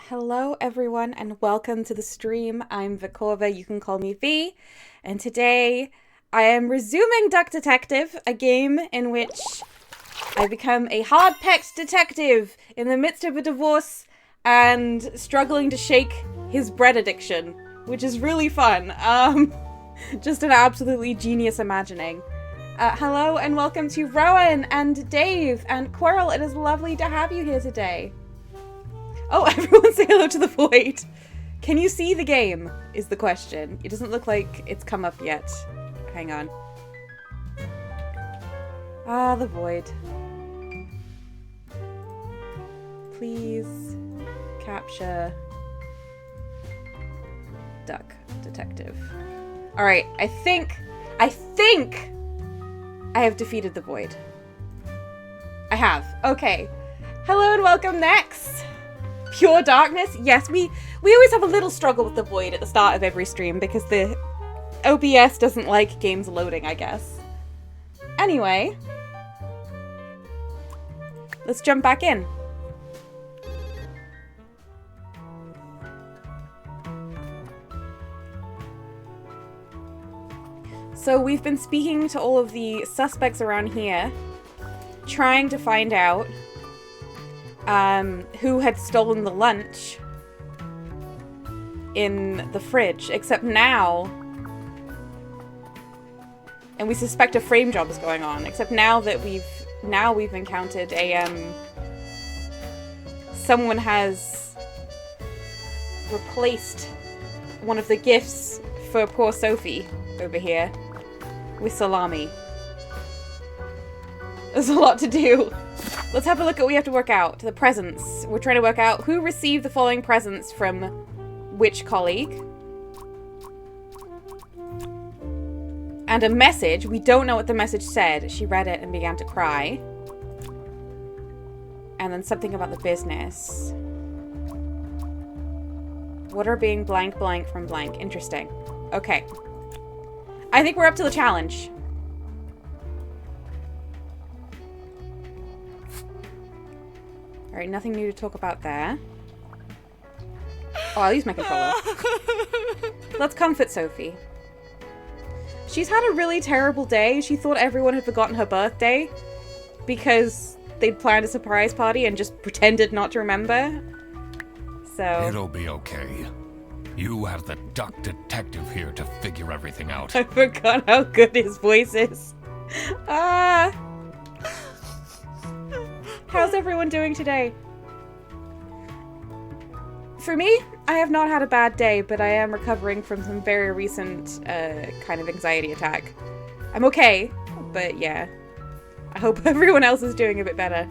Hello everyone and welcome to the stream. I'm Vikova, you can call me V, and today I am resuming Duck Detective, a game in which I become a hard-packed detective in the midst of a divorce and struggling to shake his bread addiction, which is really fun. Just an absolutely genius imagining. Hello and welcome to Rowan and Dave and Quirrell. It is lovely to have you here today. Oh, everyone say hello to the void. Can you see the game, is the question. It doesn't look like it's come up yet. Hang on. Ah, the void. Please capture Duck Detective. Alright, I think I have defeated the void. I have. Okay. Hello and welcome next. Pure darkness? Yes, we always have a little struggle with the void at the start of every stream because the OBS doesn't like games loading, I guess. Anyway, let's jump back in. So we've been speaking to all of the suspects around here, trying to find out who had stolen the lunch in the fridge, except now, and we suspect a frame job is going on, except now that we've encountered someone has replaced one of the gifts for poor Sophie over here with salami. There's a lot to do. Let's have a look at what we have to work out. The presents. We're trying to work out who received the following presents from which colleague. And a message. We don't know what the message said. She read it and began to cry. And then something about the business. What are being blank blank from blank? Interesting. Okay. I think we're up to the challenge. Alright, nothing new to talk about there. Oh, I'll use my controller. Let's comfort Sophie. She's had a really terrible day. She thought everyone had forgotten her birthday because they'd planned a surprise party and just pretended not to remember. So... It'll be okay. You have the Duck Detective here to figure everything out. I forgot how good his voice is. Ah... How's everyone doing today? For me, I have not had a bad day, but I am recovering from some very recent kind of anxiety attack. I'm okay, but yeah. I hope everyone else is doing a bit better.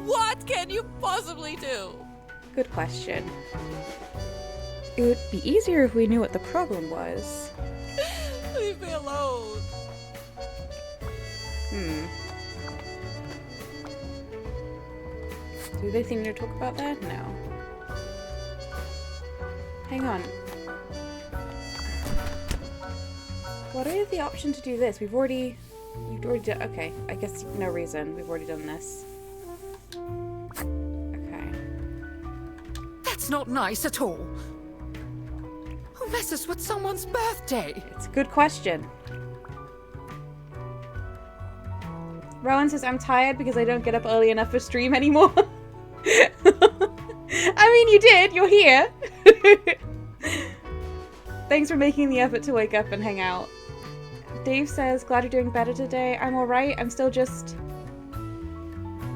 What can you possibly do? Good question. It would be easier if we knew what the problem was. Leave me alone. Do they think to talk about that? No. Hang on. What are the options to do this? You've already done. Okay, I guess no reason. We've already done this. Okay. That's not nice at all. Who messes with someone's birthday? It's a good question. Rowan says, I'm tired because I don't get up early enough for stream anymore. I mean, you did. You're here. Thanks for making the effort to wake up and hang out. Dave says, glad you're doing better today. I'm alright. I'm still just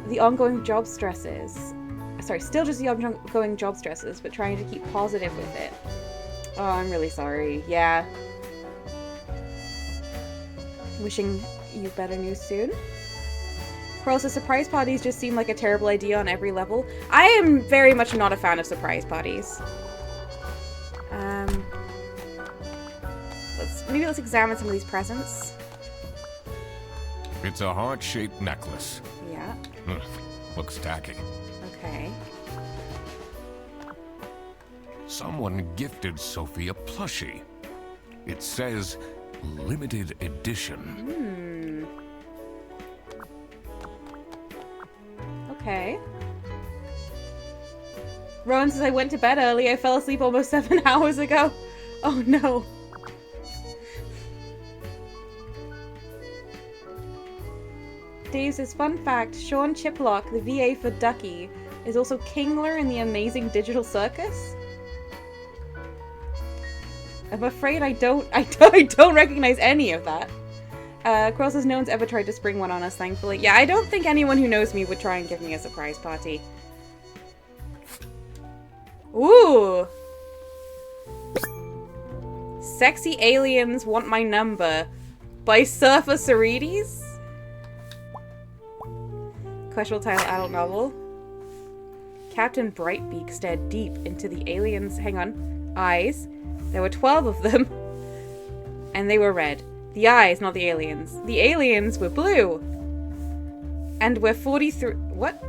the ongoing job stresses. Sorry, still just the ongoing job stresses, but trying to keep positive with it. Oh, I'm really sorry. Yeah. Wishing you better news soon. Pearl says, surprise parties just seem like a terrible idea on every level. I am very much not a fan of surprise parties. Let's examine some of these presents. It's a heart-shaped necklace. Yeah. Looks tacky. Okay. Someone gifted Sophie a plushie. It says limited edition. Okay. Rowan says, I went to bed early. I fell asleep almost 7 hours ago. Oh no. Dave says, fun fact, Sean Chiplock, the VA for Ducky, is also Kingler in the Amazing Digital Circus. I'm afraid I don't recognize any of that. Crow says, no one's ever tried to spring one on us, thankfully. Yeah, I don't think anyone who knows me would try and give me a surprise party. Ooh! Sexy Aliens Want My Number by Surfer Sarides? Questionable title adult novel. Captain Brightbeak stared deep into the aliens' eyes. There were 12 of them. And they were red. The eyes, not the aliens. The aliens were blue. And we're 43. What?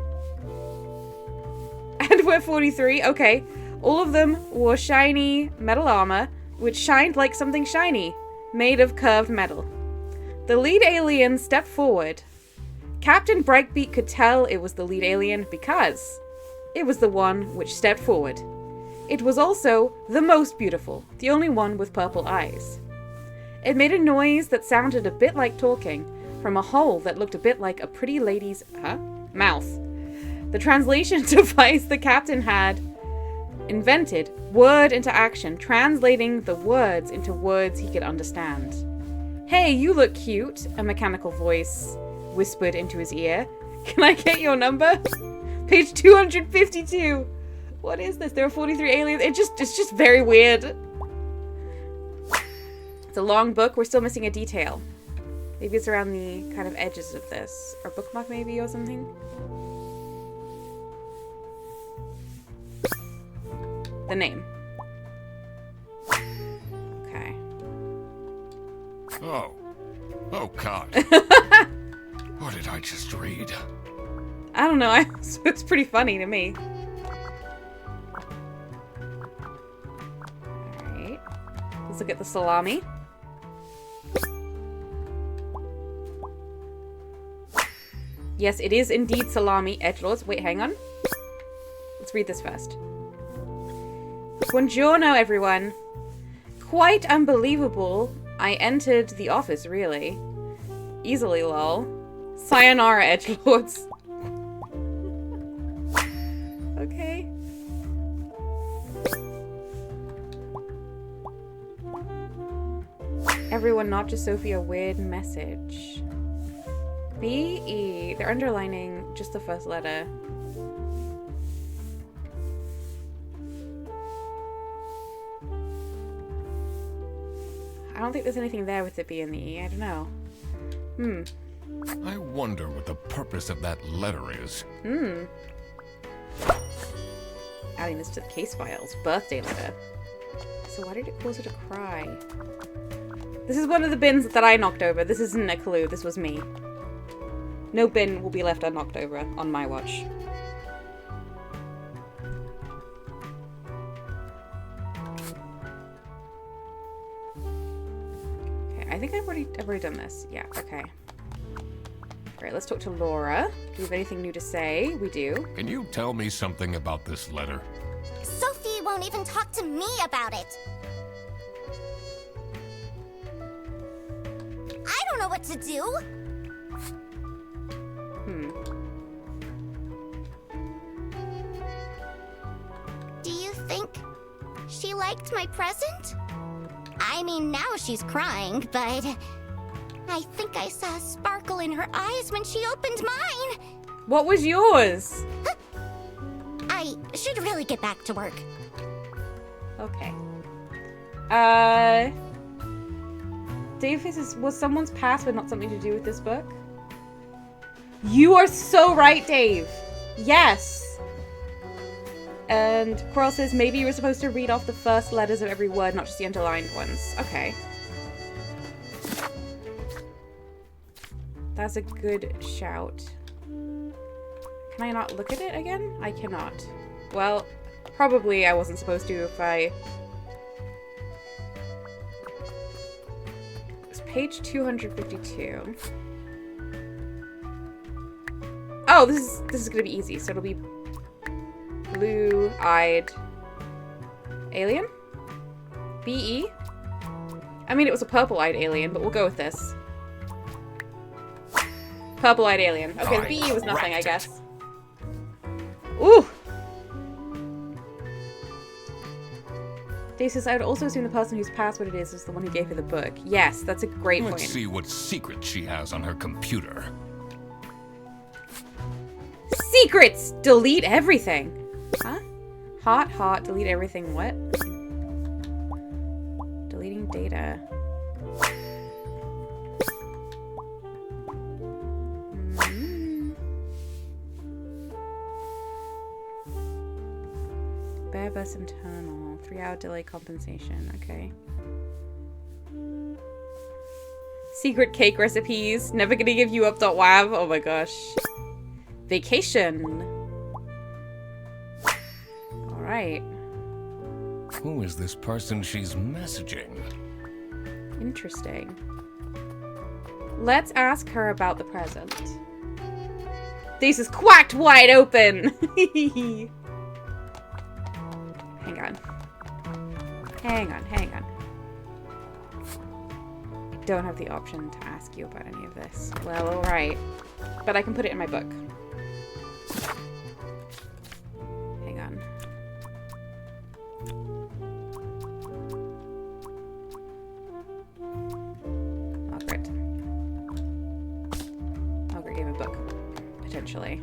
And we're 43. Okay. All of them wore shiny metal armor, which shined like something shiny, made of curved metal. The lead alien stepped forward. Captain Brightbeak could tell it was the lead alien because it was the one which stepped forward. It was also the most beautiful, the only one with purple eyes. It made a noise that sounded a bit like talking from a hole that looked a bit like a pretty lady's mouth. The translation device the captain had invented word into action, translating the words into words he could understand. Hey, you look cute, a mechanical voice whispered into his ear. Can I get your number? Page 252. What is this? There are 43 aliens. It's just very weird. It's a long book. We're still missing a detail. Maybe it's around the kind of edges of this. Or bookmark maybe or something. The name. Okay. Oh. Oh, God. What did I just read? I don't know. It's pretty funny to me. Alright. Let's look at the salami. Yes, it is indeed salami, edgelords. Wait, hang on. Let's read this first. Buongiorno, everyone. Quite unbelievable. I entered the office, really. Easily, lol. Sayonara, edgelords. Okay. Everyone, not just Sophie, a weird message. B-E. They're underlining just the first letter. I don't think there's anything there with the B and the E. I don't know. I wonder what the purpose of that letter is. Adding this to the case files. Birthday letter. So why did it cause her to cry? This is one of the bins that I knocked over. This isn't a clue. This was me. No bin will be left unknocked over on my watch. Okay, I think I've already done this. Yeah, okay. Alright, let's talk to Laura. Do we have anything new to say? We do. Can you tell me something about this letter? Sophie won't even talk to me about it. I don't know what to do. Do you think she liked my present? I mean, now she's crying, but I think I saw a sparkle in her eyes when she opened mine. What was yours? I should really get back to work. Okay. Dave says, was someone's password not something to do with this book? You are so right, Dave. Yes. And Coral says, maybe you were supposed to read off the first letters of every word, not just the underlined ones. Okay. That's a good shout. Can I not look at it again? I cannot. Well, probably I wasn't supposed to if I... It's page 252. Oh, this is gonna be easy, so it'll be blue-eyed alien? BE? I mean, it was a purple-eyed alien, but we'll go with this. Purple-eyed alien. Okay, the BE was nothing, I guess. Ooh! Dave says, I would also assume the person whose password it is the one who gave her the book. Yes, that's a great point. Let's see what secret she has on her computer. Secrets! Delete everything. Huh? Hot, delete everything. What? Deleting data. Bare bus internal. 3-hour delay compensation. Okay. Secret cake recipes. Never gonna give you up.wav. Oh my gosh. Vacation. Alright. Who is this person she's messaging? Interesting. Let's ask her about the present. This is quacked wide open! Hang on. Hang on. I don't have the option to ask you about any of this. Well, alright. But I can put it in my book. Hang on. Margaret. Margaret gave a book. Potentially.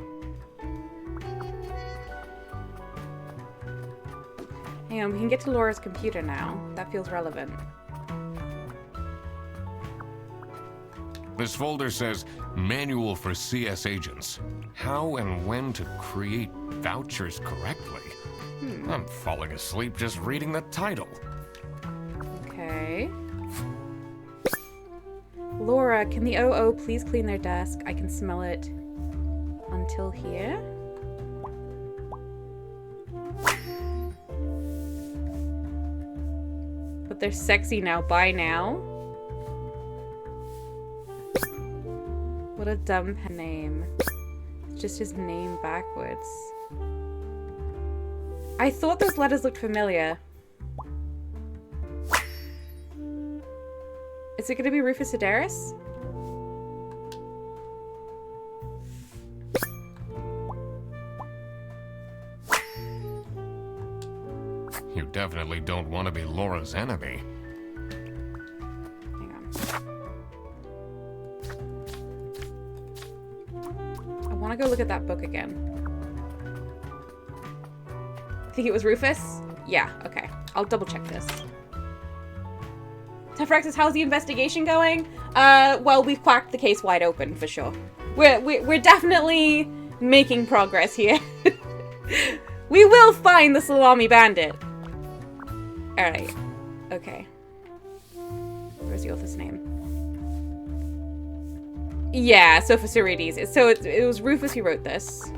Hang on, we can get to Laura's computer now. That feels relevant. This folder says Manual for CS Agents. How and when to create vouchers correctly. I'm falling asleep just reading the title. Okay. Laura, can the OO please clean their desk? I can smell it until here. But they're sexy now. Bye now. What a dumb name. It's just his name backwards. I thought those letters looked familiar. Is it going to be Rufus Sedaris? You definitely don't want to be Laura's enemy. Hang on. I want to go look at that book again. Think it was Rufus? Yeah, okay. I'll double check this. Tefrexis, how's the investigation going? Well, we've quacked the case wide open for sure. We're definitely making progress here. We will find the salami bandit. Alright. Okay. Where's the author's name? Yeah, Sofa Surides. So it was Rufus who wrote this.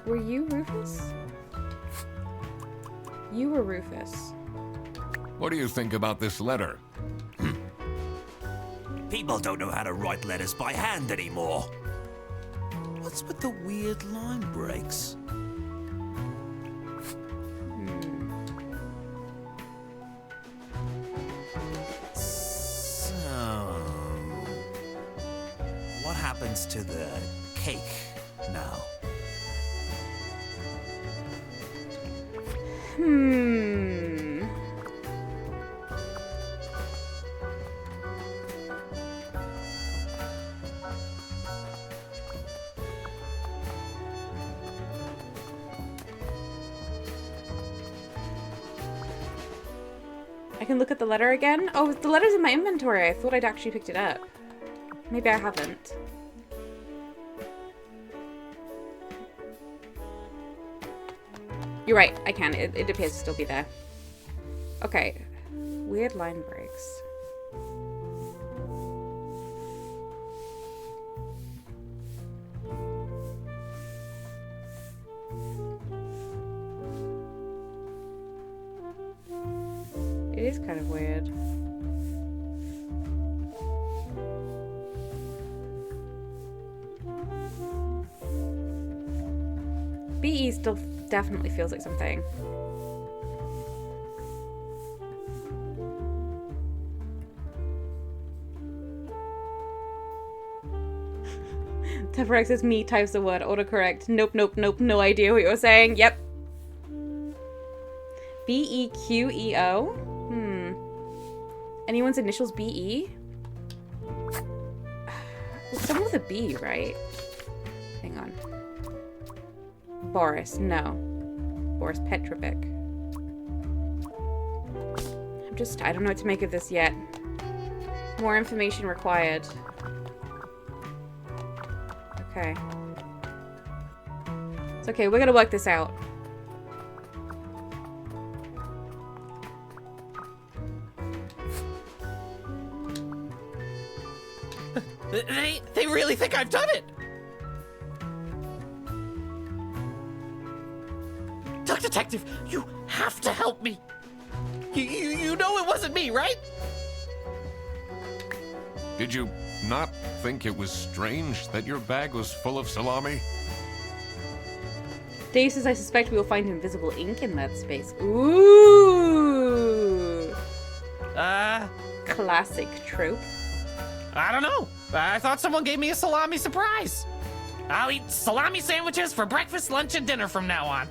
Were you Rufus? You were Rufus. What do you think about this letter? People don't know how to write letters by hand anymore. What's with the weird line breaks? So, what happens to the cake now? I can look at the letter again. Oh, the letter's in my inventory. I thought I'd actually picked it up. Maybe I haven't. You're right, I can. It appears to still be there. Okay. Weird line breaks. It is kind of weird. BE still definitely feels like something. Tephrex is me types the word. Autocorrect. Nope, nope, nope. No idea what you're saying. Yep. B-E-Q-E-O? Anyone's initials B-E? Someone with a B, right? Hang on. Boris. No. Boris Petrovic. I don't know what to make of this yet. More information required. Okay. It's okay, we're gonna work this out. They really think I've done it! Duck Detective, you have to help me! You know it wasn't me, right? Did you not think it was strange that your bag was full of salami? Dave says, I suspect we will find invisible ink in that space. Ooh! Classic trope. I don't know. I thought someone gave me a salami surprise. I'll eat salami sandwiches for breakfast, lunch, and dinner from now on.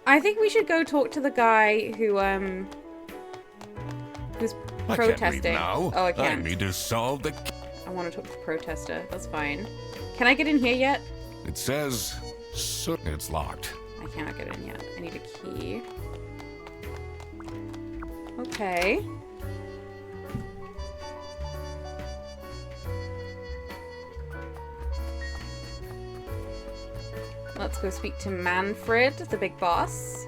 I think we should go talk to the guy who, who's protesting. Now. Oh, I can't. I need to solve the... I want to talk to the protester. That's fine. Can I get in here yet? It says... it's locked. I cannot get in yet. I need a key. Okay. Let's go speak to Manfred, the big boss.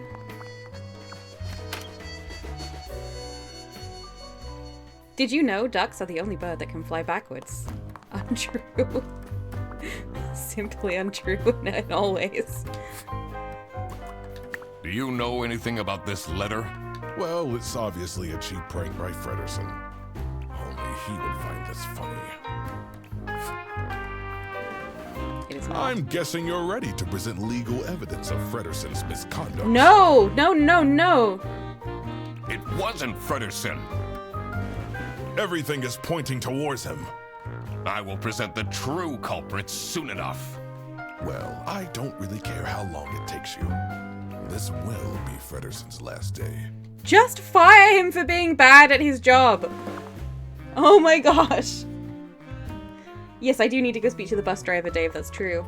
Did you know ducks are the only bird that can fly backwards? Untrue. Simply untrue in all ways. Do you know anything about this letter? Well, it's obviously a cheap prank by Fredersen. Only he would find this funny. It is not. I'm guessing you're ready to present legal evidence of Fredersen's misconduct. No! No, no, no! It wasn't Fredersen. Everything is pointing towards him. I will present the true culprits soon enough. Well, I don't really care how long it takes you. This will be Fredersen's last day. Just fire him for being bad at his job! Oh my gosh! Yes, I do need to go speak to the bus driver, Dave, that's true.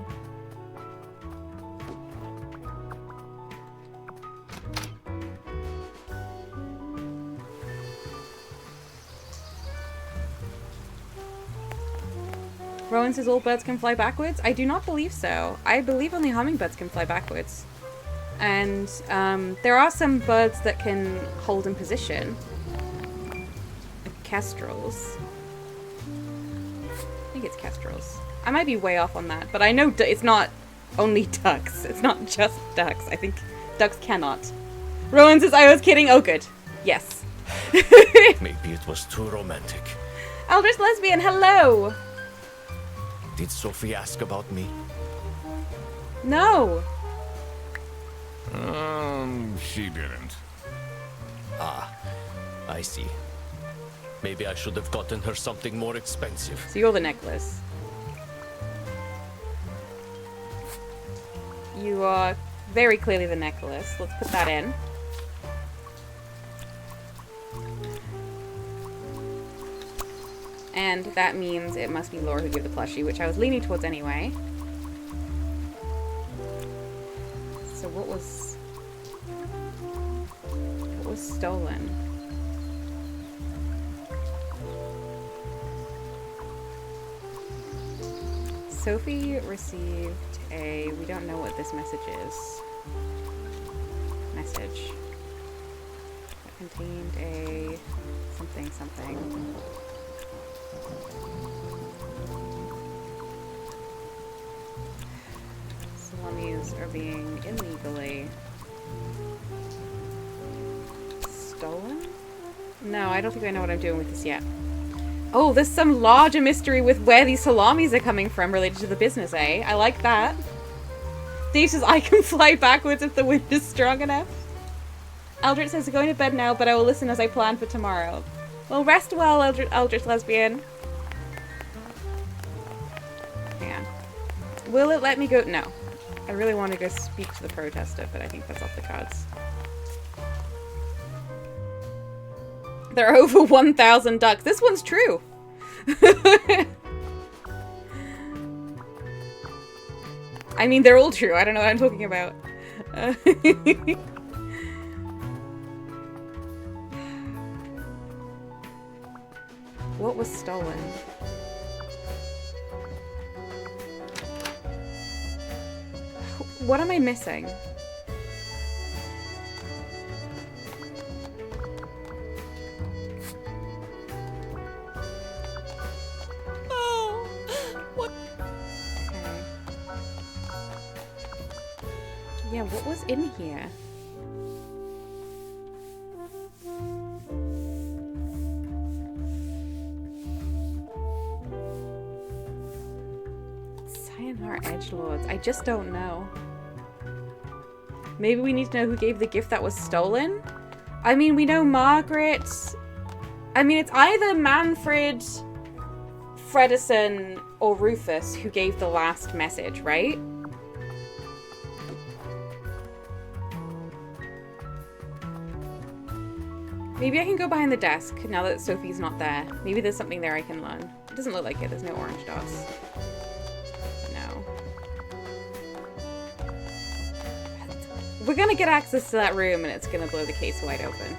Rowan says all birds can fly backwards? I do not believe so. I believe only hummingbirds can fly backwards. And there are some birds that can hold in position. Like kestrels. I think it's kestrels. I might be way off on that, but I know it's not only ducks. It's not just ducks. I think ducks cannot. Rowan says, I was kidding. Oh, good. Yes. Maybe it was too romantic. Eldritch Lesbian, hello! Did Sophie ask about me? No. She didn't. Ah, I see. Maybe I should have gotten her something more expensive. So you're the necklace. You are very clearly the necklace. Let's put that in. And that means it must be Laura who gave the plushie, which I was leaning towards anyway. So what was stolen? Sophie received a, we don't know what this message is. Message. That contained a something something. Salamis are being illegally stolen? No, I don't think I know what I'm doing with this yet. Oh, there's some larger mystery with where these salamis are coming from related to the business, eh? I like that. Steve says, I can fly backwards if the wind is strong enough. Eldritch says, I'm going to bed now, but I will listen as I plan for tomorrow. Well, rest well, Eldritch lesbian. Hang on. Will it let me go? No. I really want to go speak to the protester, but I think that's off the cards. There are over 1,000 ducks. This one's true. I mean, they're all true. I don't know what I'm talking about. What was stolen? What am I missing? Oh, what? Okay. Yeah, what was in here? Sayonara edgelords. I just don't know. Maybe we need to know who gave the gift that was stolen? I mean, we know Margaret. I mean, it's either Manfred, Fredison, or Rufus who gave the last message, right? Maybe I can go behind the desk now that Sophie's not there. Maybe there's something there I can learn. It doesn't look like it. There's no orange dots. No. We're gonna get access to that room and it's gonna blow the case wide open.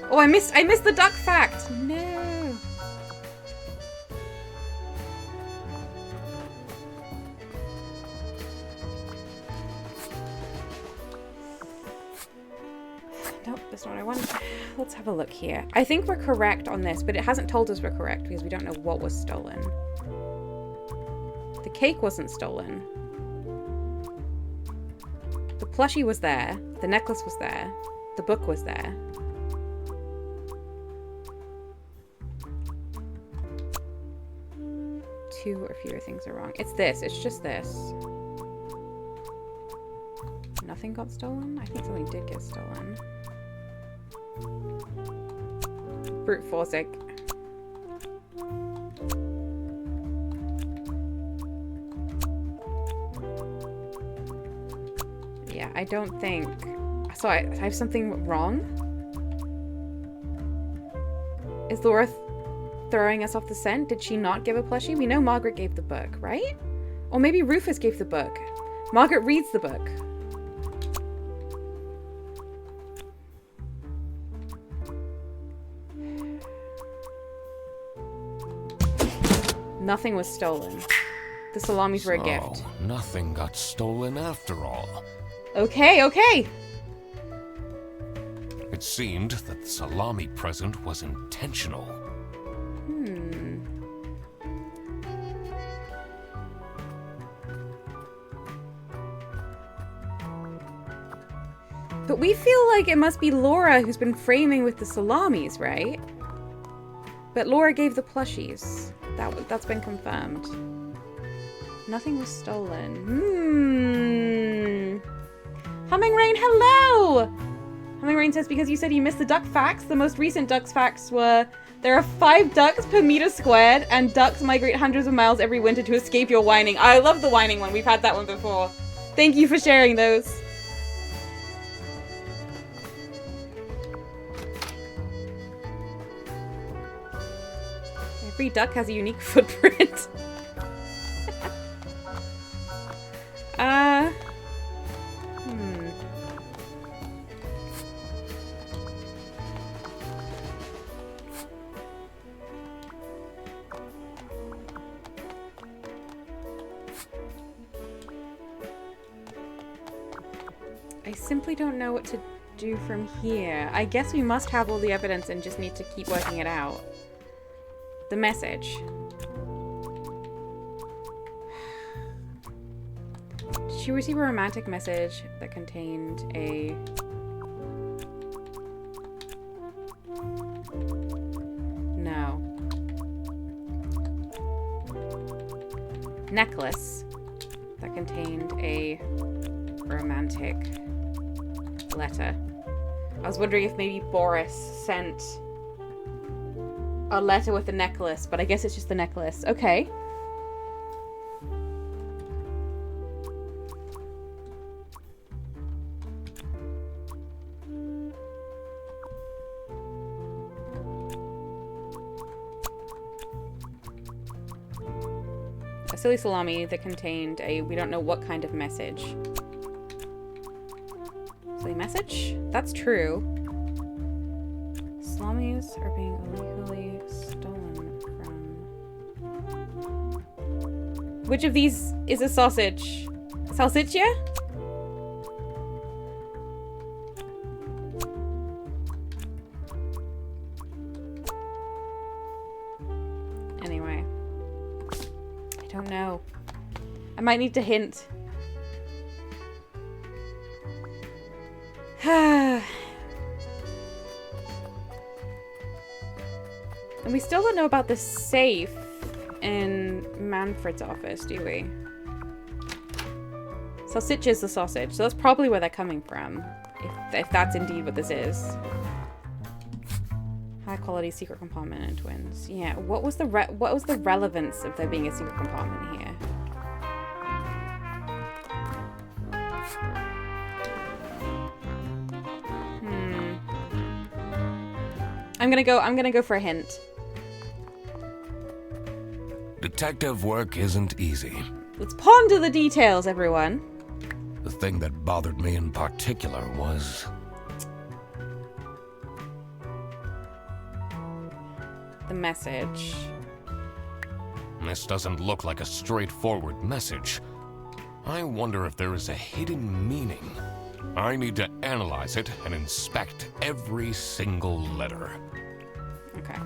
Oh, I missed the duck fact! No! Nope, that's not what I wanted. Let's have a look here. I think we're correct on this, but it hasn't told us we're correct because we don't know what was stolen. The cake wasn't stolen. The plushie was there. The necklace was there. The book was there. Two or fewer things are wrong. It's this. It's just this. Nothing got stolen? I think something did get stolen. Brute forcing. Yeah, I don't think... So I have something wrong? Is Laura throwing us off the scent? Did she not give a plushie? We know Margaret gave the book, right? Or maybe Rufus gave the book. Margaret reads the book. Nothing was stolen. The salamis were a gift. Nothing got stolen after all. Okay, okay. It seemed that the salami present was intentional. But we feel like it must be Laura who's been framing with the salamis, right? But Laura gave the plushies. That's been confirmed. Nothing was stolen. Humming Rain, hello! Humming Rain says, because you said you missed the duck facts, the most recent ducks facts were, there are 5 ducks per meter squared, and ducks migrate hundreds of miles every winter to escape your whining. I love the whining one. We've had that one before. Thank you for sharing those. Every duck has a unique footprint. I simply don't know what to do from here. I guess we must have all the evidence and just need to keep working it out. The message. she receive a romantic message that contained a... No. Necklace that contained a romantic letter. I was wondering if maybe Boris sent a letter with the necklace, but I guess it's just the necklace. Okay. A silly salami that contained a we don't know what kind of message. Silly message? That's true. Salamis are being illegally stolen from... Which of these is a sausage? Salsiccia? Anyway. I don't know. I might need to hint. And we still don't know about the safe in Manfred's office, do we? Salsiccia is the sausage, so that's probably where they're coming from. If that's indeed what this is. High quality secret compartment in twins. Yeah, what was the relevance of there being a secret compartment here? I'm gonna go for a hint. Detective work isn't easy. Let's ponder the details, everyone. The thing that bothered me in particular was... the message. This doesn't look like a straightforward message. I wonder if there is a hidden meaning. I need to analyze it and inspect every single letter. Okay.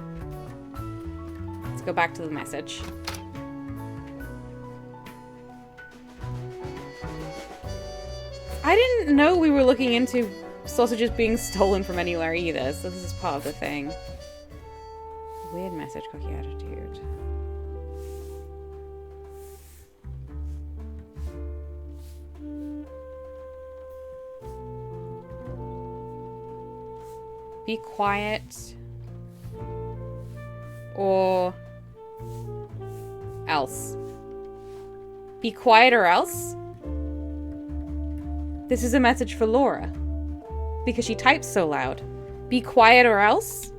Let's go back to the message. I didn't know we were looking into sausages being stolen from anywhere either, so this is part of the thing. Weird message, cocky attitude. Be quiet. Or else. Be quiet or else? This is a message for Laura. Because she types so loud. Be quiet or else?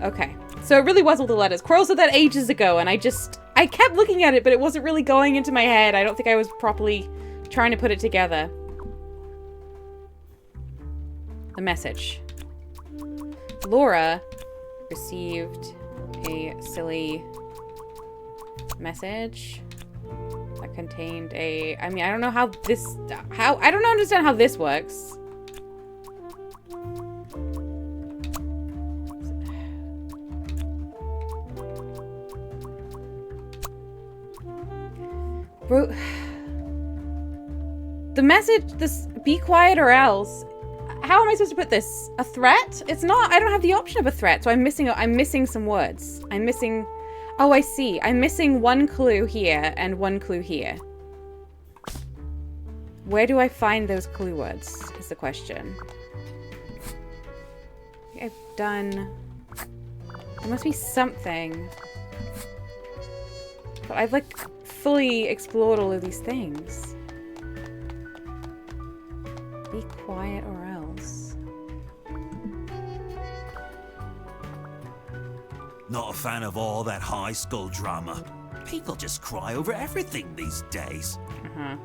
Okay. So it really was all the letters. Coral said that ages ago, and I kept looking at it, but it wasn't really going into my head. I don't think I was properly trying to put it together. The message. Laura received a silly message that contained a... I mean, I don't know how this... I don't understand how this works. Bro... The message... This... Be quiet or else... How am I supposed to put this? A threat? It's not. I don't have the option of a threat, so I'm missing some words. I'm missing... Oh, I see. I'm missing one clue here and one clue here. Where do I find those clue words, is the question. I've done... There must be something. But I've, like, fully explored all of these things. Be quiet or else. Not a fan of all that high school drama. People just cry over everything these days. Uh-huh.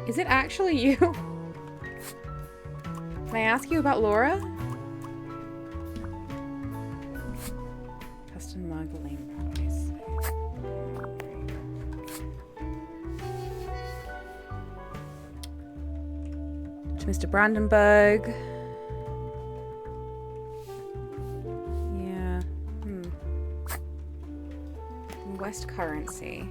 Is it actually you? Can I ask you about Laura? Custom mug lame price. To Mr. Brandenburg. List currency.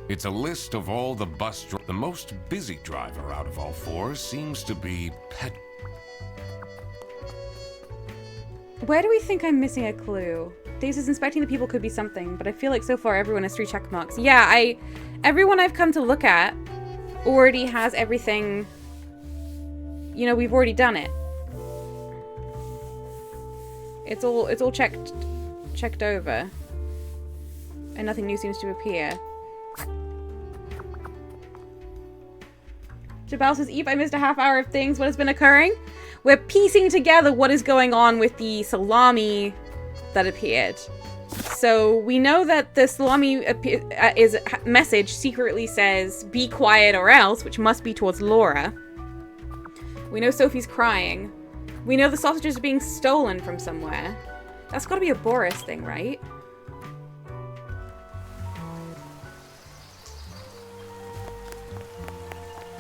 It's a list of all the The most busy driver out of all four seems to be Pet. Where do we think I'm missing a clue? Daisy's inspecting the people could be something, but I feel like so far everyone has 3 check marks. Yeah, everyone I've come to look at already has everything. You know, we've already done it. It's all checked over. And nothing new seems to appear. Jabal says, Eve, I missed a half hour of things. What has been occurring? We're piecing together what is going on with the salami that appeared. So we know that the salami message secretly says, be quiet or else, which must be towards Laura. We know Sophie's crying. We know the sausages are being stolen from somewhere. That's got to be a Boris thing, right?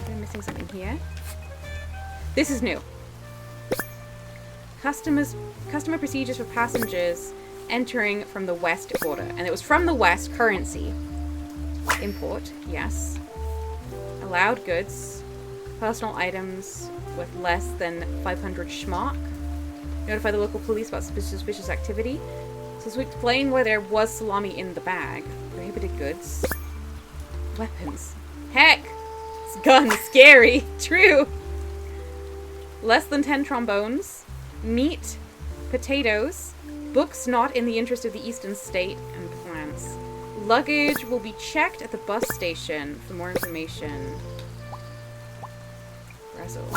Am I missing something here? This is new. Customer procedures for passengers entering from the west border. And it was from the west currency. Import, yes. Allowed goods. Personal items with less than 500 schmark. Notify the local police about suspicious activity. So we explain where there was salami in the bag. Prohibited goods. Weapons. Heck! This gun is scary. True. Less than 10 trombones. Meat. Potatoes. Books not in the interest of the Eastern State. And plants. Luggage will be checked at the bus station for more information. Brazil.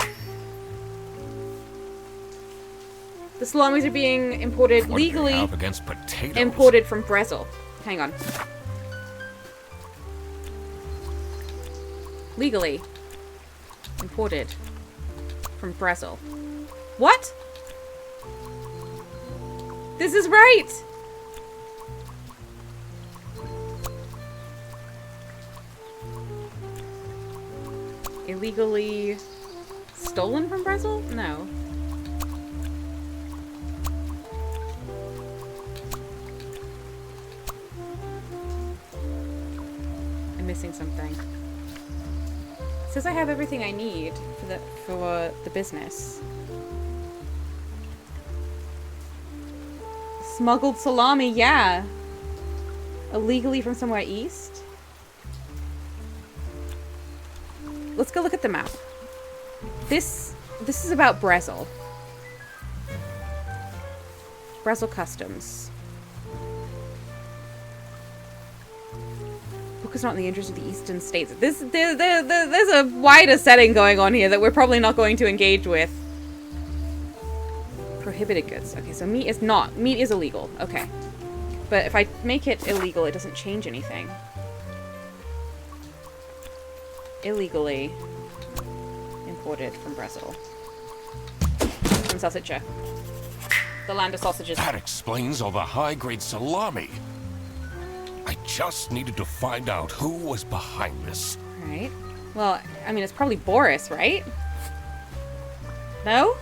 The salamis are being imported legally. Up against potatoes? Imported from Brazil. Hang on. Legally imported from Brazil. What? This is right. Illegally stolen from Brazil? No. I'm missing something. It says I have everything I need for the business. Smuggled salami, yeah. Illegally from somewhere east. Let's go look at the map. This is about Brazil. Brazil Customs. Book is not in the interest of the Eastern States. There's a wider setting going on here that we're probably not going to engage with. Prohibited goods. Okay, so meat is not. Meat is illegal. Okay. But if I make it illegal, it doesn't change anything. Illegally imported from Brazil. From Salsiccia. The land of sausages. That explains all the high-grade salami. I just needed to find out who was behind this. Right. Well, I mean, it's probably Boris, right? No?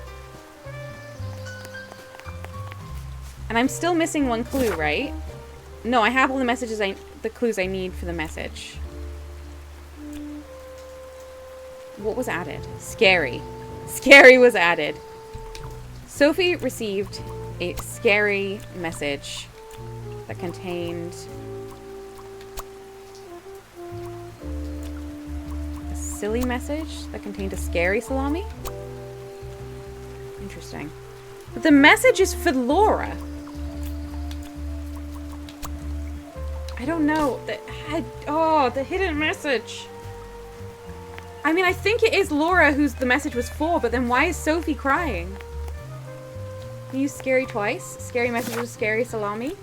And I'm still missing one clue, right? No, I have all the messages the clues I need for the message. What was added? Scary. Scary was added. Sophie received a scary message that contained a silly message that contained a scary salami? Interesting. But the message is for Laura. I don't know. The hidden message. I mean, I think it is Laura who's the message was for, but then why is Sophie crying? Can you use scary twice? Scary message with scary salami?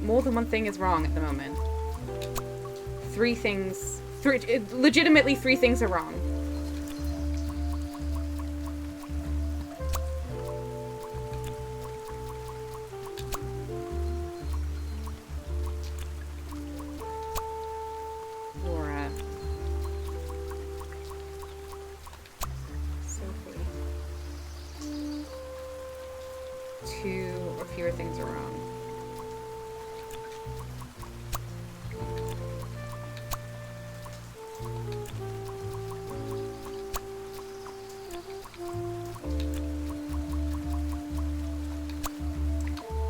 More than one thing is wrong at the moment. Legitimately 3 things are wrong. 2 or fewer things are wrong.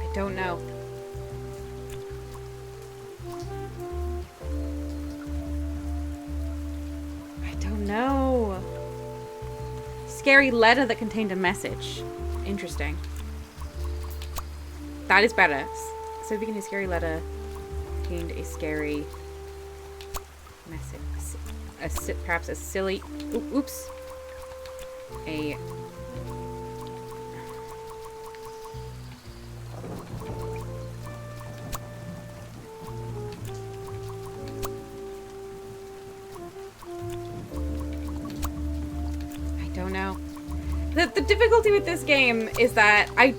I don't know. I don't know. Scary letter that contained a message. Interesting. That is better. So if you can a scary letter contained a scary message. Perhaps a silly... Oops. A... I don't know. The difficulty with this game is that I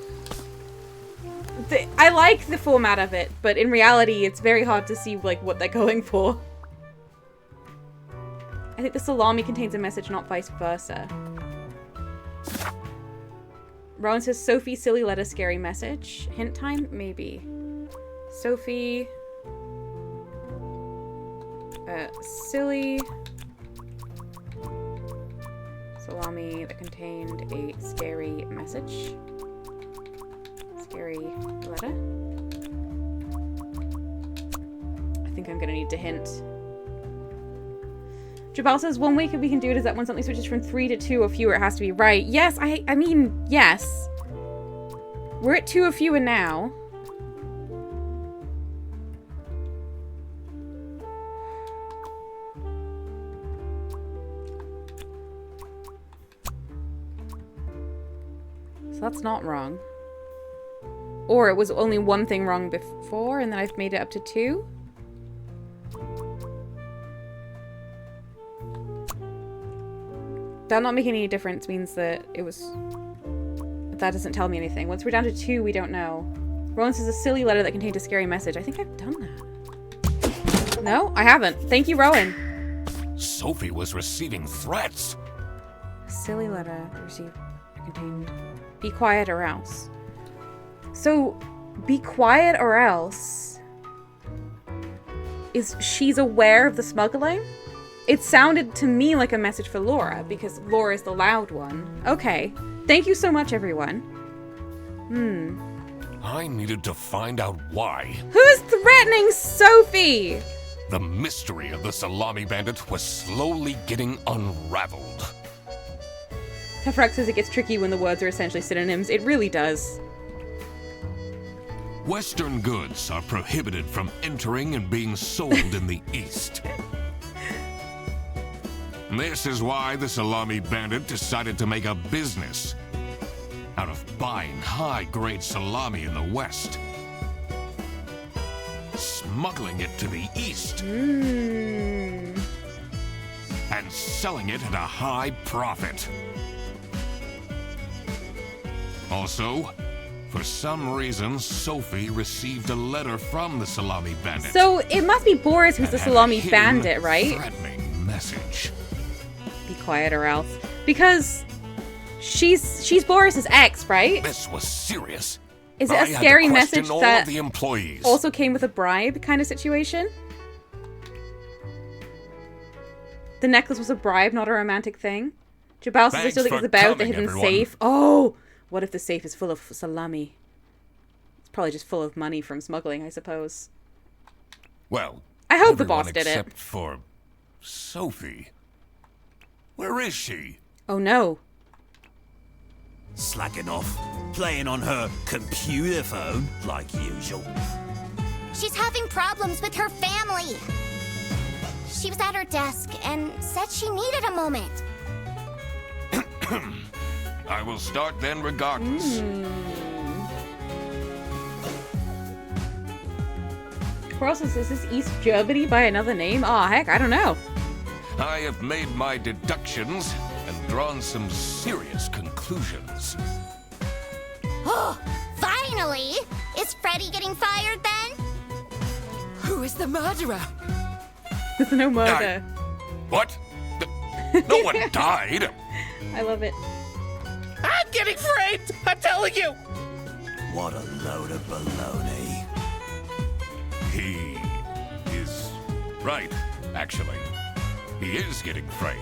like the format of it, but in reality, it's very hard to see like what they're going for. I think the salami contains a message, not vice versa. Rowan says, Sophie, silly letter, scary message. Hint time? Maybe. Sophie. Silly. Salami that contained a scary message. Scary letter. I think I'm gonna need to hint. Jabal says, one way we can do it is that when something switches from 3 to 2 or fewer, it has to be right. Yes, I mean, yes. We're at 2 or fewer now. So that's not wrong. Or it was only one thing wrong before, and then I've made it up to 2. That not making any difference means that it was... That doesn't tell me anything. Once we're down to 2, we don't know. Rowan says a silly letter that contained a scary message. I think I've done that. No, I haven't. Thank you, Rowan. Sophie was receiving threats. A silly letter that received contained... Be quiet or else. So, be quiet or else... She's aware of the smuggling? It sounded to me like a message for Laura, because Laura is the loud one. Okay. Thank you so much, everyone. I needed to find out why. Who's threatening Sophie? The mystery of the salami bandit was slowly getting unraveled. Tefrak says it gets tricky when the words are essentially synonyms. It really does. Western goods are prohibited from entering and being sold in the East. This is why the salami bandit decided to make a business out of buying high-grade salami in the West, smuggling it to the East, and selling it at a high profit. Also, for some reason, Sophie received a letter from the salami bandit. So it must be Boris who's the salami bandit, right? Threatening message. Be quiet or else. Because she's Boris's ex, right? This was serious. Is it a scary message that the employees. also came with a bribe kind of situation? The necklace was a bribe, not a romantic thing. Jabal says I still think it's about the hidden safe. Oh! What if the safe is full of salami? It's probably just full of money from smuggling, I suppose. Well, I hope the boss did it. Except for Sophie. Where is she? Oh no. Slacking off, playing on her computer phone, like usual. She's having problems with her family. She was at her desk and said she needed a moment. I will start then regardless. Process, is this East Germany by another name? Aw, heck, I don't know. I have made my deductions and drawn some serious conclusions. Oh, finally! Is Freddy getting fired then? Who is the murderer? There's no murder. What? No one died. I love it. I'm getting framed! I'm telling you! What a load of baloney. He is right, actually. He is getting framed.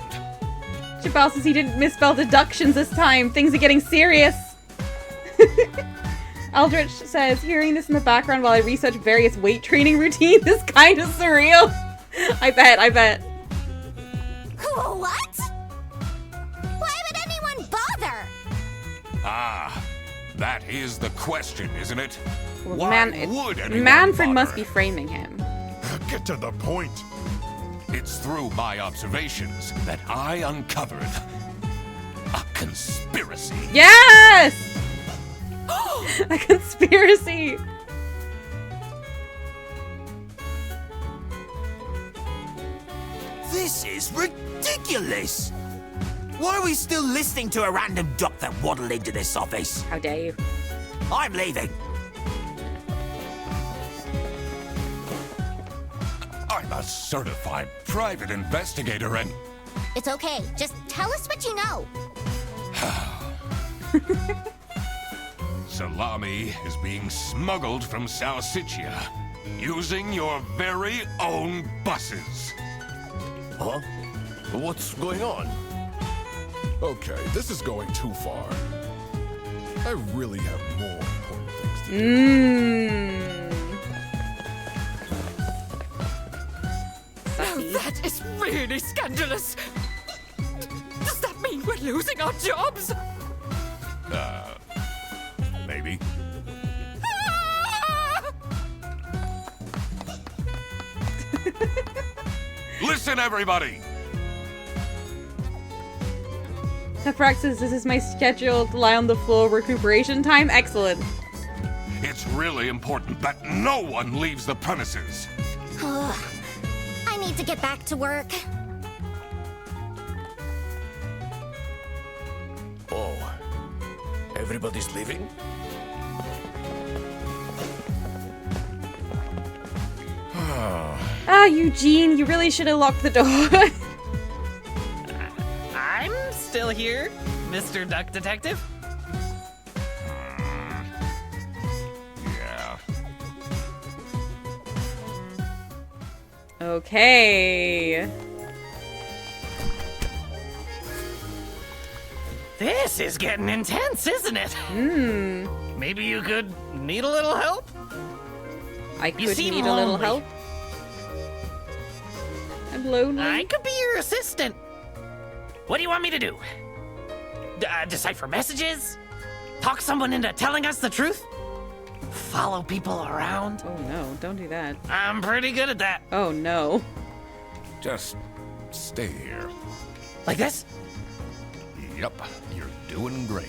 Jabal says he didn't misspell deductions this time. Things are getting serious. Aldrich says, hearing this in the background while I research various weight training routines is kind of surreal. I bet. What? Why would anyone bother? Ah, that is the question, isn't it? Well, Why would anyone Manfred bother? must be framing him. Get to the point. It's through my observations that I uncovered a conspiracy. Yes! A conspiracy. This is ridiculous! Why are we still listening to a random duck that waddled into this office? How dare you? I'm leaving. I'm a certified private investigator and... It's okay. Just tell us what you know. Salami is being smuggled from Salsiccia using your very own buses. Huh? What's going on? Okay, this is going too far. I really have more important things to do. Sussy. That is really scandalous. Does that mean we're losing our jobs? Maybe. Listen, everybody! Praxis, this is my scheduled lie on the floor recuperation time. Excellent. It's really important that no one leaves the premises. I need to get back to work. Oh, everybody's leaving? Ah, Eugene, you really should have locked the door. I'm still here, Mr. Duck Detective. Yeah. Okay. This is getting intense, isn't it? Maybe you could need a little help? I You could seem need a little lonely. help. I'm lonely. I could be your assistant. What do you want me to do? Decipher messages? Talk someone into telling us the truth? Follow people around? Oh no, don't do that. I'm pretty good at that. Oh no. Just stay here. Like this? Yep, you're doing great.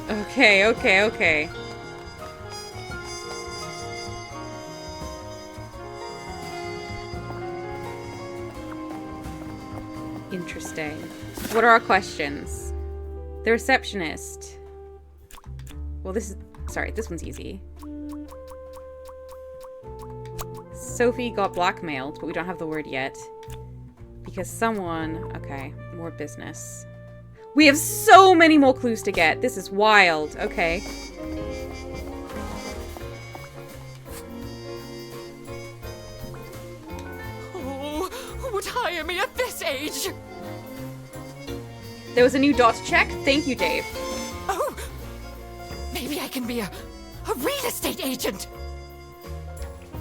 Okay. Interesting. What are our questions? The receptionist. Well, this one's easy. Sophie got blackmailed, but we don't have the word yet. Because someone... Okay, more business. We have so many more clues to get. This is wild. Okay. Oh, who would hire me at this age? There was a new dot check. Thank you, Dave. Oh, maybe I can be a real estate agent.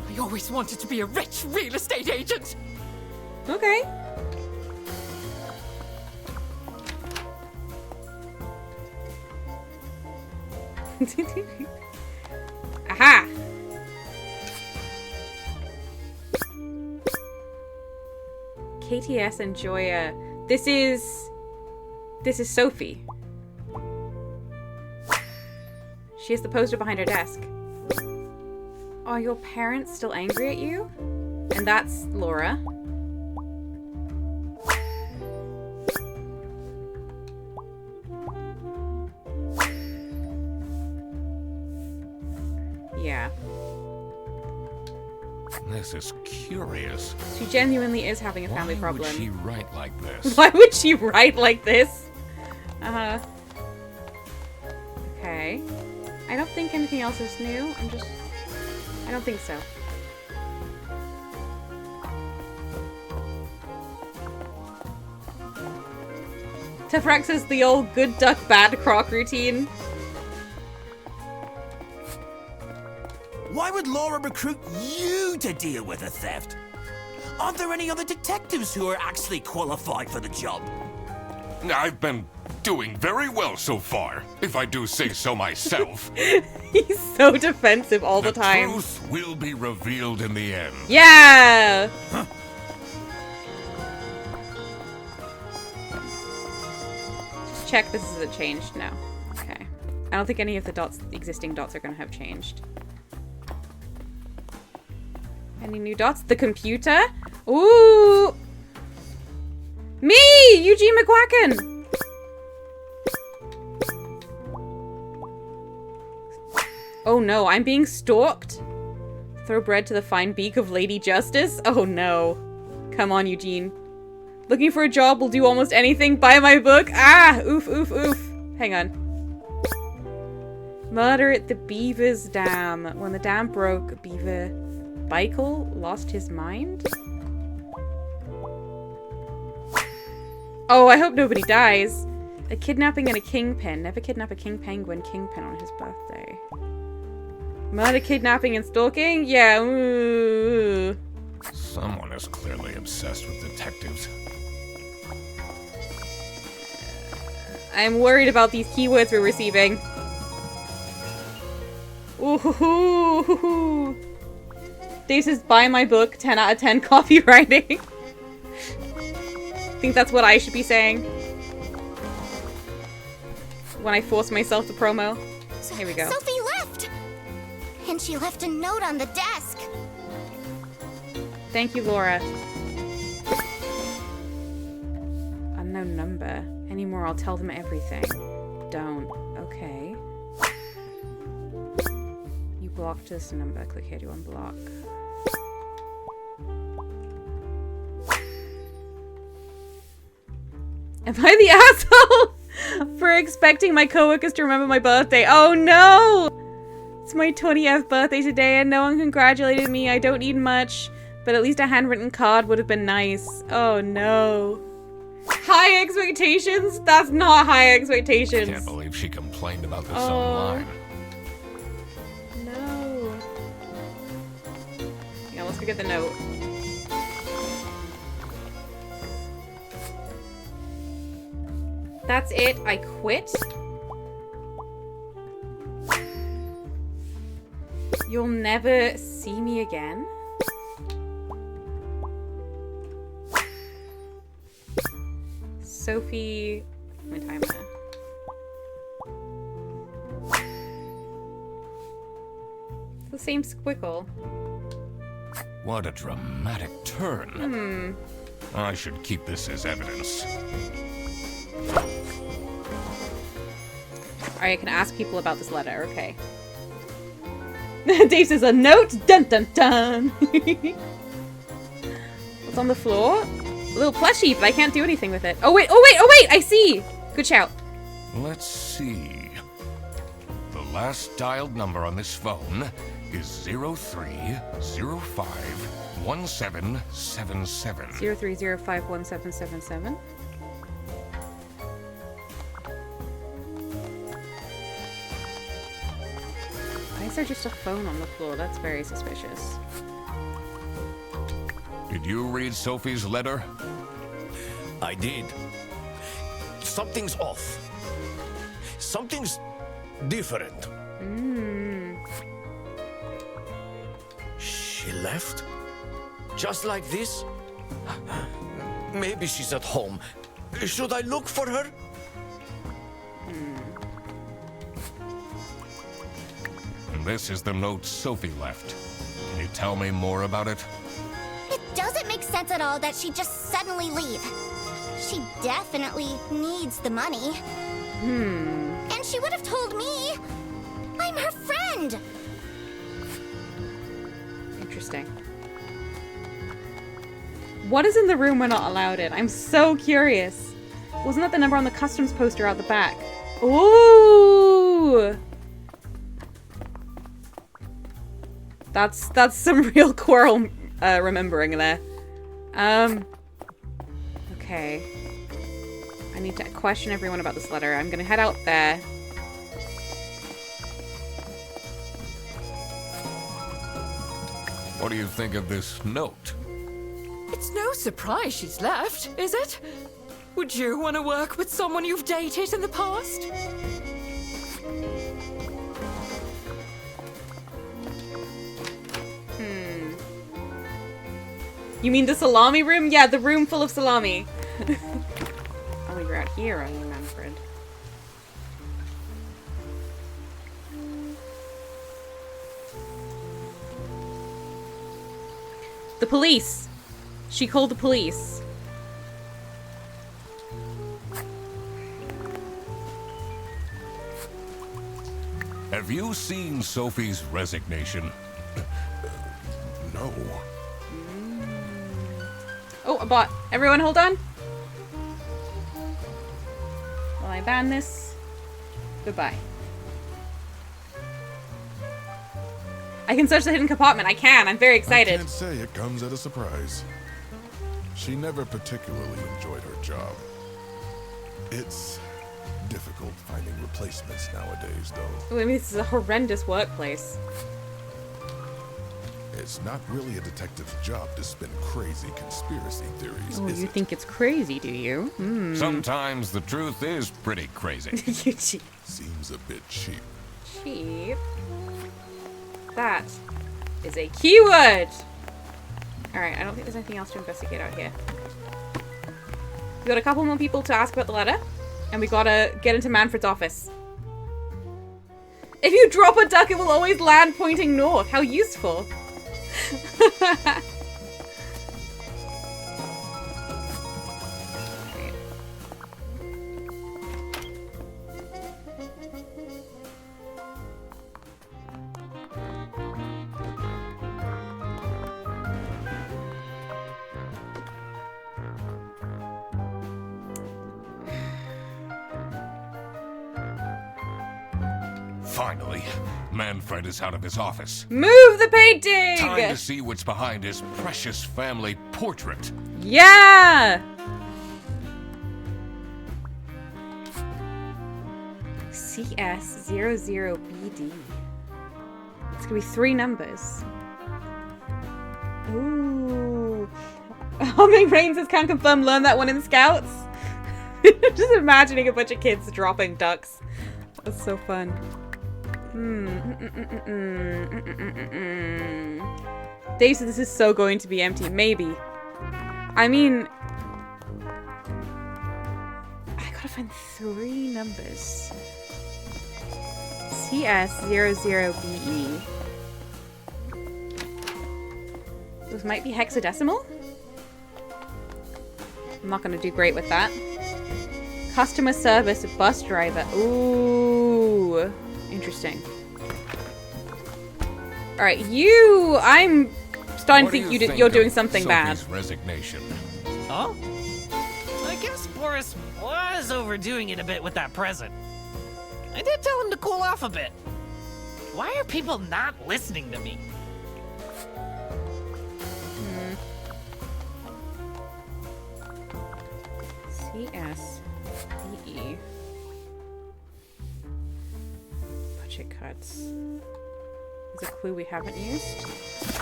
I always wanted to be a rich real estate agent. Okay. Aha! KTS and Joya. This is Sophie. She has the poster behind her desk. Are your parents still angry at you? And that's Laura. Yeah. This is curious. She genuinely is having a family Why problem. would she write like this? Why would she write like this? Okay. I don't think anything else is new. I don't think so. Tefrex is the old good duck, bad croc routine. Why would Laura recruit you to deal with a theft? Aren't there any other detectives who are actually qualified for the job? I've been doing very well so far, if I do say so myself. He's so defensive all the time. The truth will be revealed in the end. Yeah! Huh. Just check this isn't changed. No. Okay. I don't think any of the existing dots are going to have changed. Any new dots? The computer? Ooh! Me! Eugene McQuacken! Oh no, I'm being stalked? Throw bread to the fine beak of Lady Justice? Oh no. Come on, Eugene. Looking for a job will do almost anything. Buy my book? Ah! Oof, oof, oof. Hang on. Murder at the Beaver's Dam. When the dam broke, Beaver Michael lost his mind? Oh, I hope nobody dies. A kidnapping and a kingpin. Never kidnap a king penguin kingpin on his birthday. Murder, kidnapping, and stalking? Yeah. Ooh. Someone is clearly obsessed with detectives. I'm worried about these keywords we're receiving. Ooh. Dave says, buy my book, 10 out of 10 copywriting. I think that's what I should be saying. When I force myself to promo. Here we go. Sophie left! And she left a note on the desk. Thank you, Laura. Unknown number. Any more, I'll tell them everything. Don't. Okay. You blocked this number. Click here to unblock. Am I the asshole for expecting my coworkers to remember my birthday? Oh no! It's my 20th birthday today and no one congratulated me. I don't need much, but at least a handwritten card would have been nice. Oh no. High expectations? That's not high expectations. I can't believe she complained about this online. No. Yeah, let's go get the note. That's it. I quit. You'll never see me again. Sophie. My timer. It's the same squiggle. What a dramatic turn. I should keep this as evidence. Alright, I can ask people about this letter. Okay. Dave says a note. Dun dun dun. What's on the floor? A little plushie, but I can't do anything with it. Oh wait, oh wait, oh wait! I see! Good shout. Let's see. The last dialed number on this phone is 03051777. 03051777. Why is there just a phone on the floor? That's very suspicious. Did you read Sophie's letter? I did. Something's off. Something's different. She left? Just like this? Maybe she's at home. Should I look for her? And this is the note Sophie left. Can you tell me more about it? It doesn't make sense at all that she'd just suddenly leave. She definitely needs the money. And she would have told me. I'm her friend. Interesting. What is in the room we're not allowed in? I'm so curious. Wasn't that the number on the customs poster out the back? Ooh! That's some real Quirrell remembering there. Okay. I need to question everyone about this letter. I'm gonna head out there. What do you think of this note? It's no surprise she's left, is it? Would you want to work with someone you've dated in the past? You mean the salami room? Yeah, the room full of salami. Oh, you're out here, are you, Manfred? The police. She called the police. Have you seen Sophie's resignation? No. Oh, a bot. Everyone hold on. While I ban this. Goodbye. I can search the hidden compartment. I can. I'm very I excited. can't say it comes at a surprise. She never particularly enjoyed her job. It's difficult finding replacements nowadays, though. Ooh, I mean, this is a horrendous workplace. It's not really a detective's job to spin crazy conspiracy theories, Oh, is you it? think it's crazy, do you? Hmm. Sometimes the truth is pretty crazy. You cheap. Seems a bit cheap. Cheap. That is a keyword. Alright, I don't think there's anything else to investigate out here. We got a couple more people to ask about the letter. And we gotta get into Manfred's office. If you drop a duck, it will always land pointing north. How useful. Finally, Manfred is out of his office. Move the painting! Time to see what's behind his precious family portrait. Yeah! CS00BD. It's gonna be 3 numbers. Ooh. Humming Rain says, can't confirm, learn that one in Scouts. Just imagining a bunch of kids dropping ducks. That's so fun. Dave said this is so going to be empty. Maybe. I mean, I gotta find 3 numbers. CS00BE. Those might be hexadecimal? I'm not gonna do great with that. Customer service bus driver. Ooh. Interesting. Alright, you... I'm starting to think you're doing something bad. Sophie's resignation. Oh? I guess Boris was overdoing it a bit with that present. I did tell him to cool off a bit. Why are people not listening to me? CSBE. Budget cuts. Is a clue we haven't used.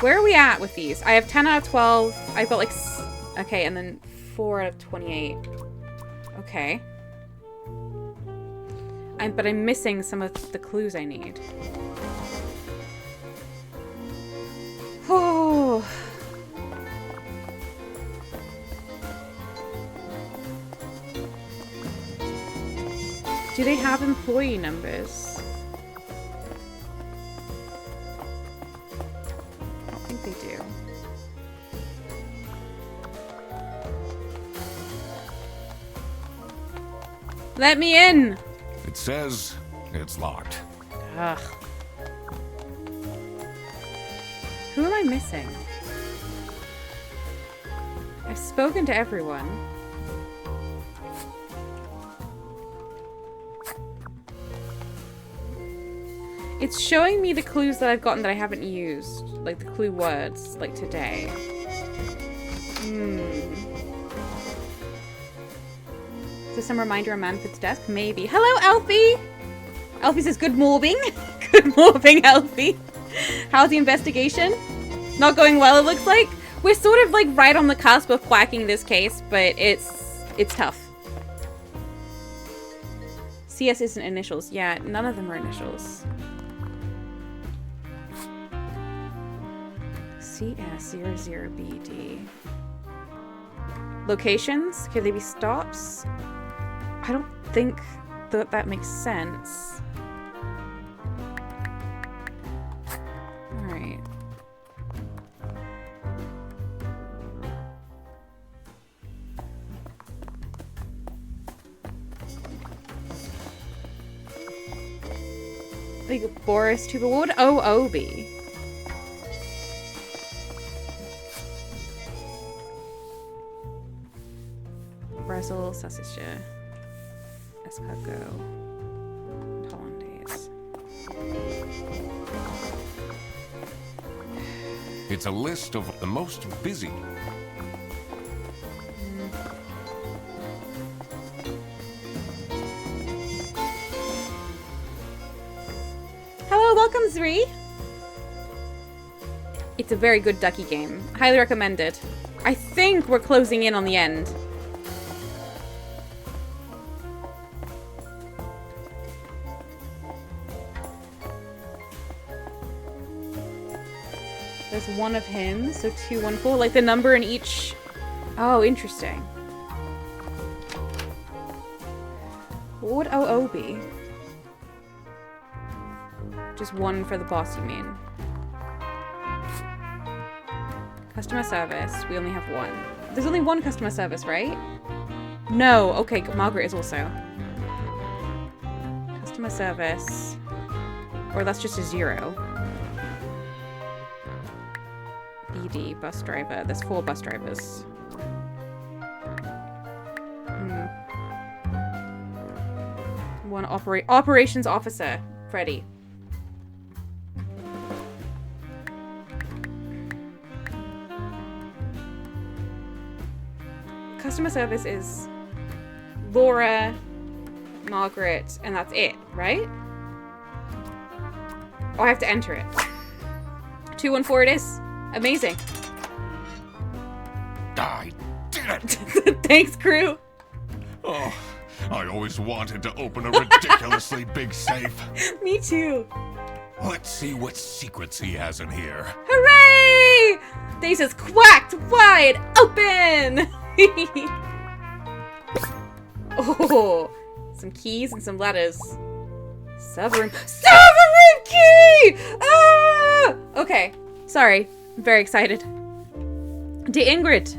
Where are we at with these? I have 10 out of 12. I've got like... Okay, and then 4 out of 28. Okay. But I'm missing some of the clues I need. Oh. Do they have employee numbers? I don't think they do. Let me in! It says it's locked. Ugh. Who am I missing? I've spoken to everyone. It's showing me the clues that I've gotten that I haven't used. Like the clue words, like today. Is there some reminder on Manfred's desk? Maybe. Hello, Alfie! Alfie says, good morbing. Good morbing, Alfie. How's the investigation? Not going well, it looks like. We're sort of like right on the cusp of quacking this case, but it's tough. CS isn't initials. Yeah, none of them are initials. CS00BD. Locations? Could they be stops? I don't think that makes sense. Alright. Big Boris Tube Award? OOB. Brazil, Sausage, Escargot, Hollandaise. It's a list of the most busy. Hello, welcome, Zri. It's a very good ducky game. Highly recommended. I think we're closing in on the end. There's one of him, so 214. Like the number in each. Oh, interesting. What would OO be? Just one for the boss, you mean? Customer service. We only have one. There's only one customer service, right? No. Okay, Margaret is also. Customer service. Or that's just a 0. BD, bus driver. There's 4 bus drivers. One operations officer. Freddy. Customer service is Laura, Margaret, and that's it, right? Oh, I have to enter it. 214 it is. Amazing. I did it! Thanks, crew. Oh, I always wanted to open a ridiculously big safe. Me too. Let's see what secrets he has in here. Hooray! They says quacked wide open! Oh, some keys and some letters. Server room key! Ah! Okay, sorry. I'm very excited. Dear Ingrid,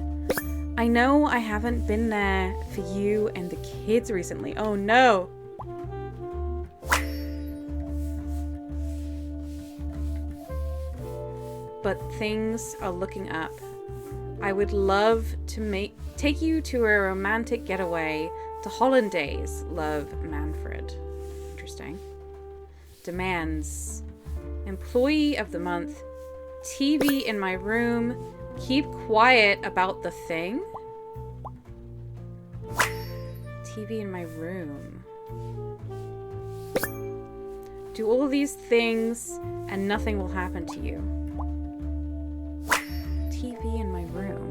I know I haven't been there for you and the kids recently. Oh no. But things are looking up. I would love to take you to a romantic getaway to Hollandaise. Love, Manfred. Interesting. Demands. Employee of the month. TV in my room. Keep quiet about the thing. TV in my room. Do all of these things and nothing will happen to you. TV in my room.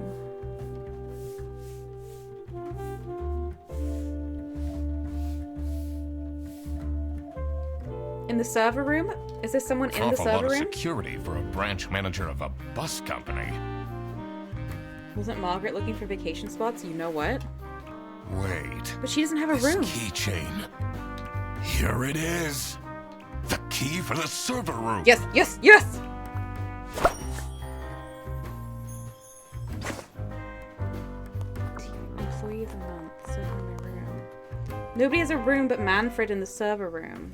In the server room? Is there someone in the server Awful lot of room? security for a branch manager of a bus company. Wasn't Margaret looking for vacation spots? You know what? Wait. But she doesn't have a This room. keychain. Here it is. The key for the server room. Yes, yes, yes! Employee of the month. Server in my room. Nobody has a room but Manfred in the server room.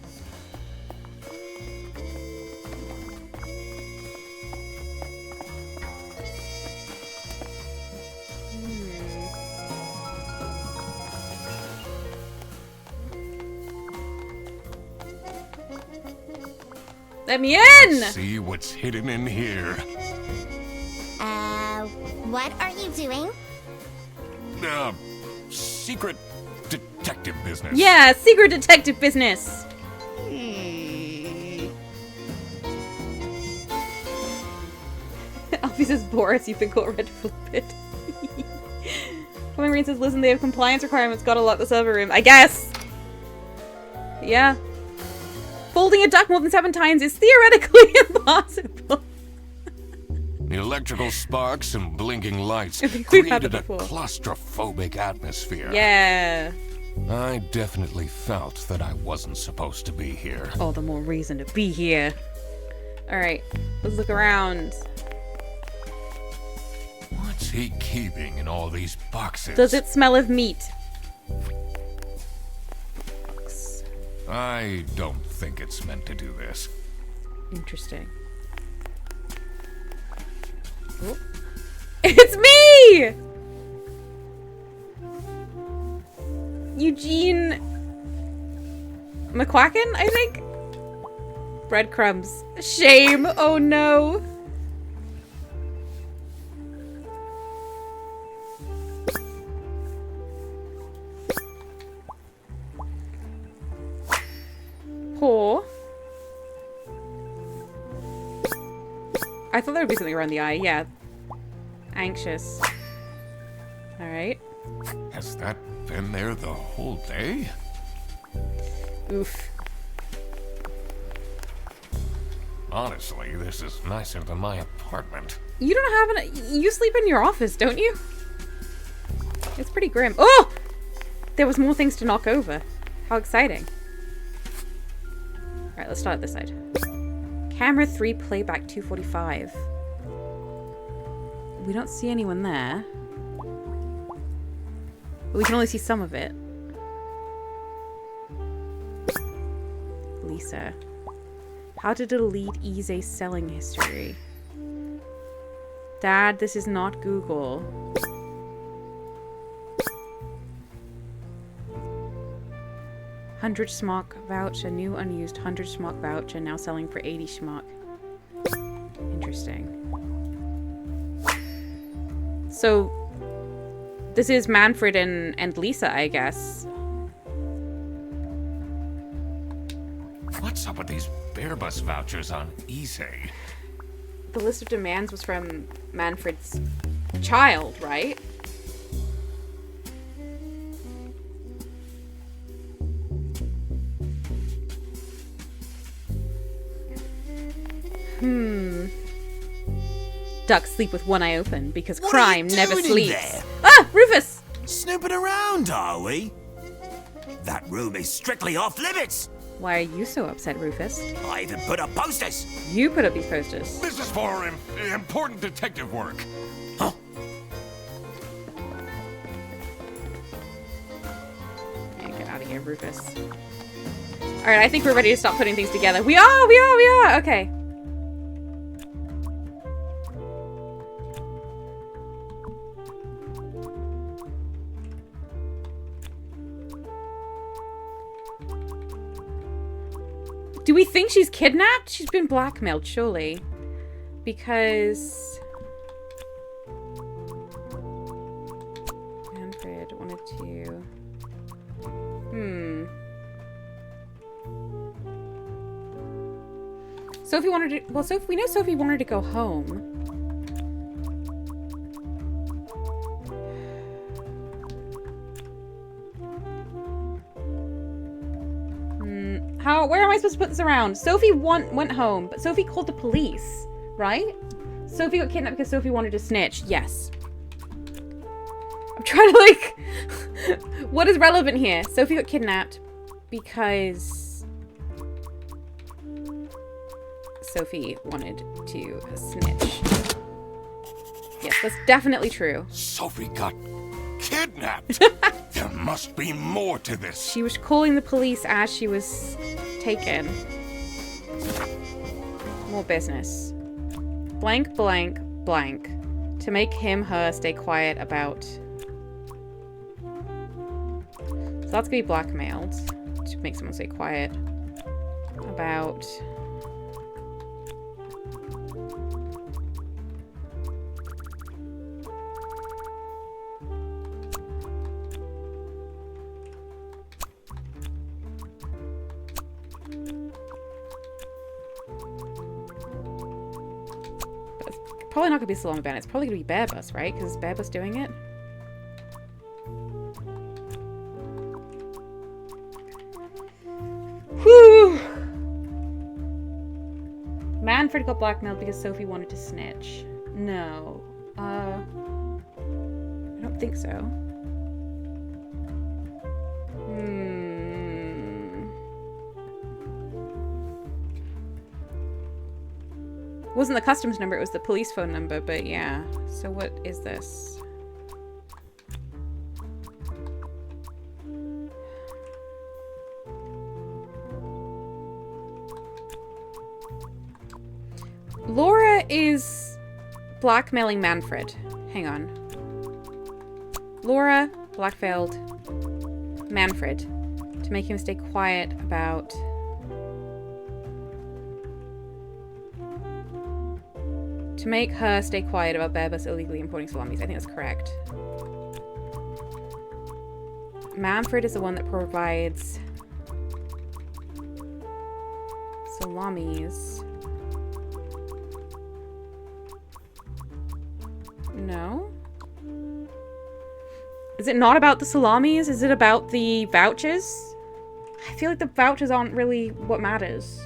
Let me in! Let's see what's hidden in here. What are you doing? Secret detective business. Yeah, secret detective business. Alfie says, Boris, you've been caught red-footed. Coming Marine says, listen, they have compliance requirements. Gotta lock the server room. I guess. Yeah. Folding a duck more than 7 times is theoretically impossible. The electrical sparks and blinking lights I think we've had created it a before. claustrophobic atmosphere. Yeah. I definitely felt that I wasn't supposed to be here. All the more reason to be here. Alright, let's look around. What's he keeping in all these boxes? Does it smell of meat? I don't think it's meant to do this. Interesting. Oh. It's me! Eugene McQuacken, I think? Breadcrumbs. Shame. Oh no. Poor. I thought there would be something around the eye. Yeah. Anxious. Alright. Has that been there the whole day? Oof. Honestly, this is nicer than my apartment. You don't have you sleep in your office, don't you? It's pretty grim. Oh! There was more things to knock over. How exciting. Alright, let's start at this side. Camera 3, playback 245. We don't see anyone there. But we can only see some of it. Lisa. How to delete Ise's selling history. Dad, this is not Google. $100 schmuck voucher, new unused 100 schmuck voucher, now selling for 80 schmuck. Interesting. So, this is Manfred and Lisa, I guess. What's up with these Bearbus vouchers on Ise? The list of demands was from Manfred's child, right? Ducks sleep with one eye open because What crime are you never doing in sleeps. there? Ah, Rufus! Snooping around, are we? That room is strictly off limits. Why are you so upset, Rufus? I even put up posters. You put up these posters. This is for important detective work. Huh? Yeah, get out of here, Rufus. Alright, I think we're ready to stop putting things together. We are! Okay. Do we think she's kidnapped? She's been blackmailed, surely. Because... Manfred wanted to... Sophie wanted to... Well, we know Sophie wanted to go home. Where am I supposed to put this around? Sophie went home, but Sophie called the police, right? Sophie got kidnapped because Sophie wanted to snitch. Yes. I'm trying to, like... What is relevant here? Sophie got kidnapped because... Sophie wanted to snitch. Yes, that's definitely true. Sophie got kidnapped. There must be more to this. She was calling the police as she was taken. More business. Blank, blank, blank. To make him, her stay quiet about... So that's gonna be blackmailed. To make someone stay quiet. About... probably not gonna be Salami Bandit. It's probably gonna be Bear Bus, right? Because is Bear Bus doing it? Whew! Manfred got blackmailed because Sophie wanted to snitch. No. I don't think so. It wasn't the customs number, it was the police phone number, but yeah. So what is this? Laura is blackmailing Manfred. Hang on. Laura blackmailed Manfred to make him stay quiet about... To make her stay quiet about Bear Bus illegally importing salamis. I think that's correct. Manfred is the one that provides salamis. No? Is it not about the salamis? Is it about the vouchers? I feel like the vouchers aren't really what matters.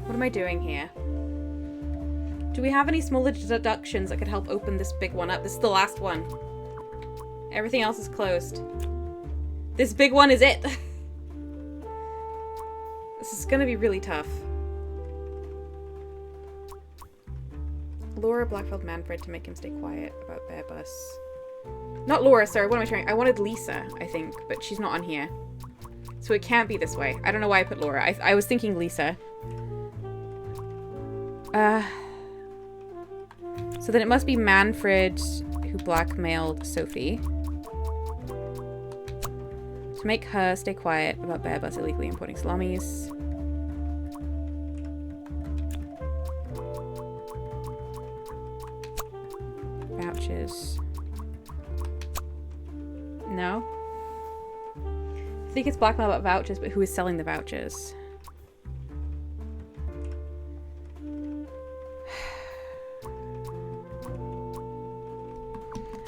What am I doing here? Do we have any smaller deductions that could help open this big one up? This is the last one. Everything else is closed. This big one is it. This is gonna be really tough. Laura blackmailed Manfred to make him stay quiet about Bear Bus. Not Laura, sorry, what am I trying? I wanted Lisa, I think, but she's not on here. So it can't be this way. I don't know why I put Laura. I was thinking Lisa. So then it must be Manfred who blackmailed Sophie to make her stay quiet about Bear Bus illegally importing salamis. Vouchers. No? I think it's blackmail about vouchers, but who is selling the vouchers?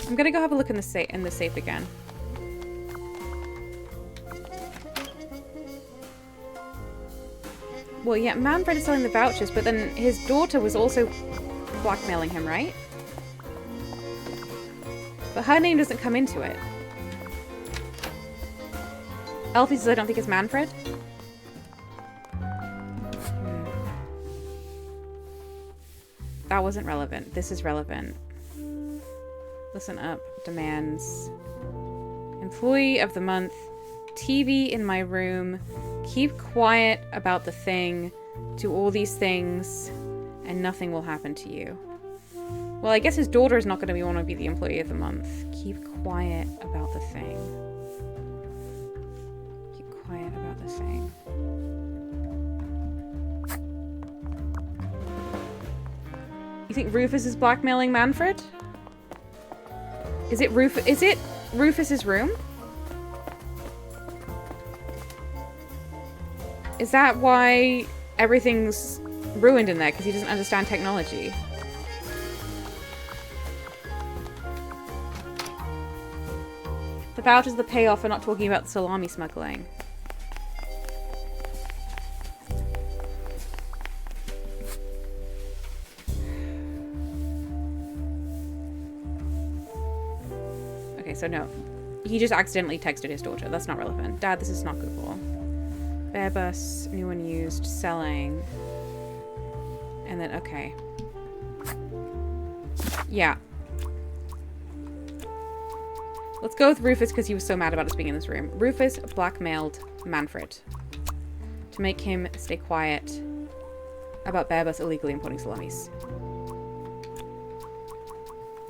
I'm gonna go have a look in the safe again. Well, yeah, Manfred is selling the vouchers, but then his daughter was also blackmailing him, right? But her name doesn't come into it. Elfie says I don't think it's Manfred. That wasn't relevant. This is relevant. Listen up. Demands. Employee of the month. TV in my room. Keep quiet about the thing. Do all these things. And nothing will happen to you. Well, I guess his daughter is not going to want to be the employee of the month. Keep quiet about the thing. Keep quiet about the thing. You think Rufus is blackmailing Manfred? Is it Rufus's room? Is that why everything's ruined in there? Because he doesn't understand technology? The voucher's the payoff for not talking about the salami smuggling. So no, he just accidentally texted his daughter. That's not relevant. Dad, this is not Google. Bear Bus, new and used, selling. And then, okay. Yeah. Let's go with Rufus because he was so mad about us being in this room. Rufus blackmailed Manfred to make him stay quiet about Bear Bus illegally importing salamis.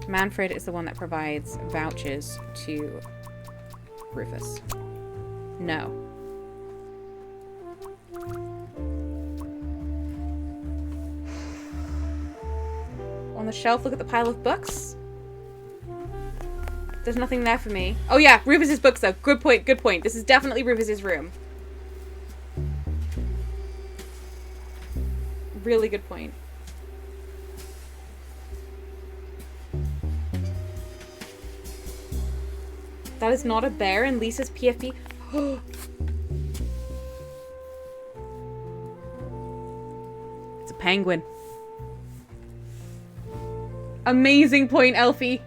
Manfred is the one that provides vouchers to Rufus. No. On the shelf, look at the pile of books. There's nothing there for me. Oh yeah, Rufus's books though. Good point, good point. This is definitely Rufus's room. Really good point. That is not a bear in Lisa's PFP. It's a penguin. Amazing point, Elfie.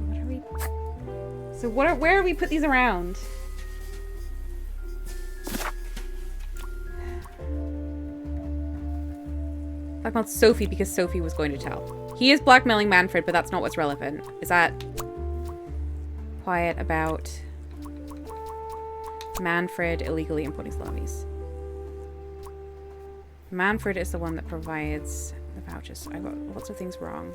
What are we... So where do we put these around? Blackmailed Sophie because Sophie was going to tell. He is blackmailing Manfred, but that's not what's relevant. Is that... Quiet about... Manfred illegally importing salamis. Manfred is the one that provides the vouchers. I got lots of things wrong.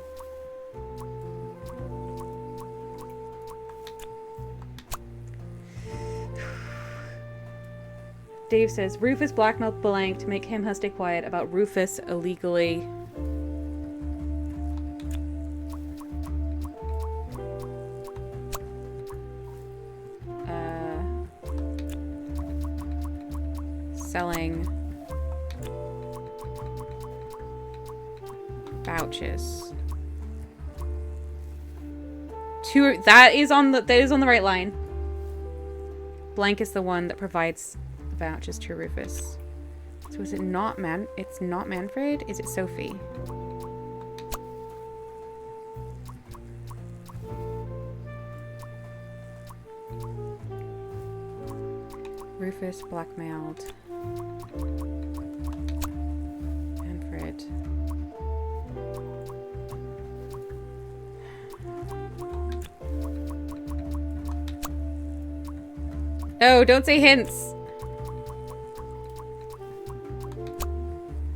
Dave says, Rufus blackmailed Blank to make him her stay quiet about Rufus illegally. Selling vouchers. That is on the right line. Blank is the one that provides vouchers to Rufus. So is it not it's not Manfred? Is it Sophie? Rufus blackmailed Manfred. No, don't say hints.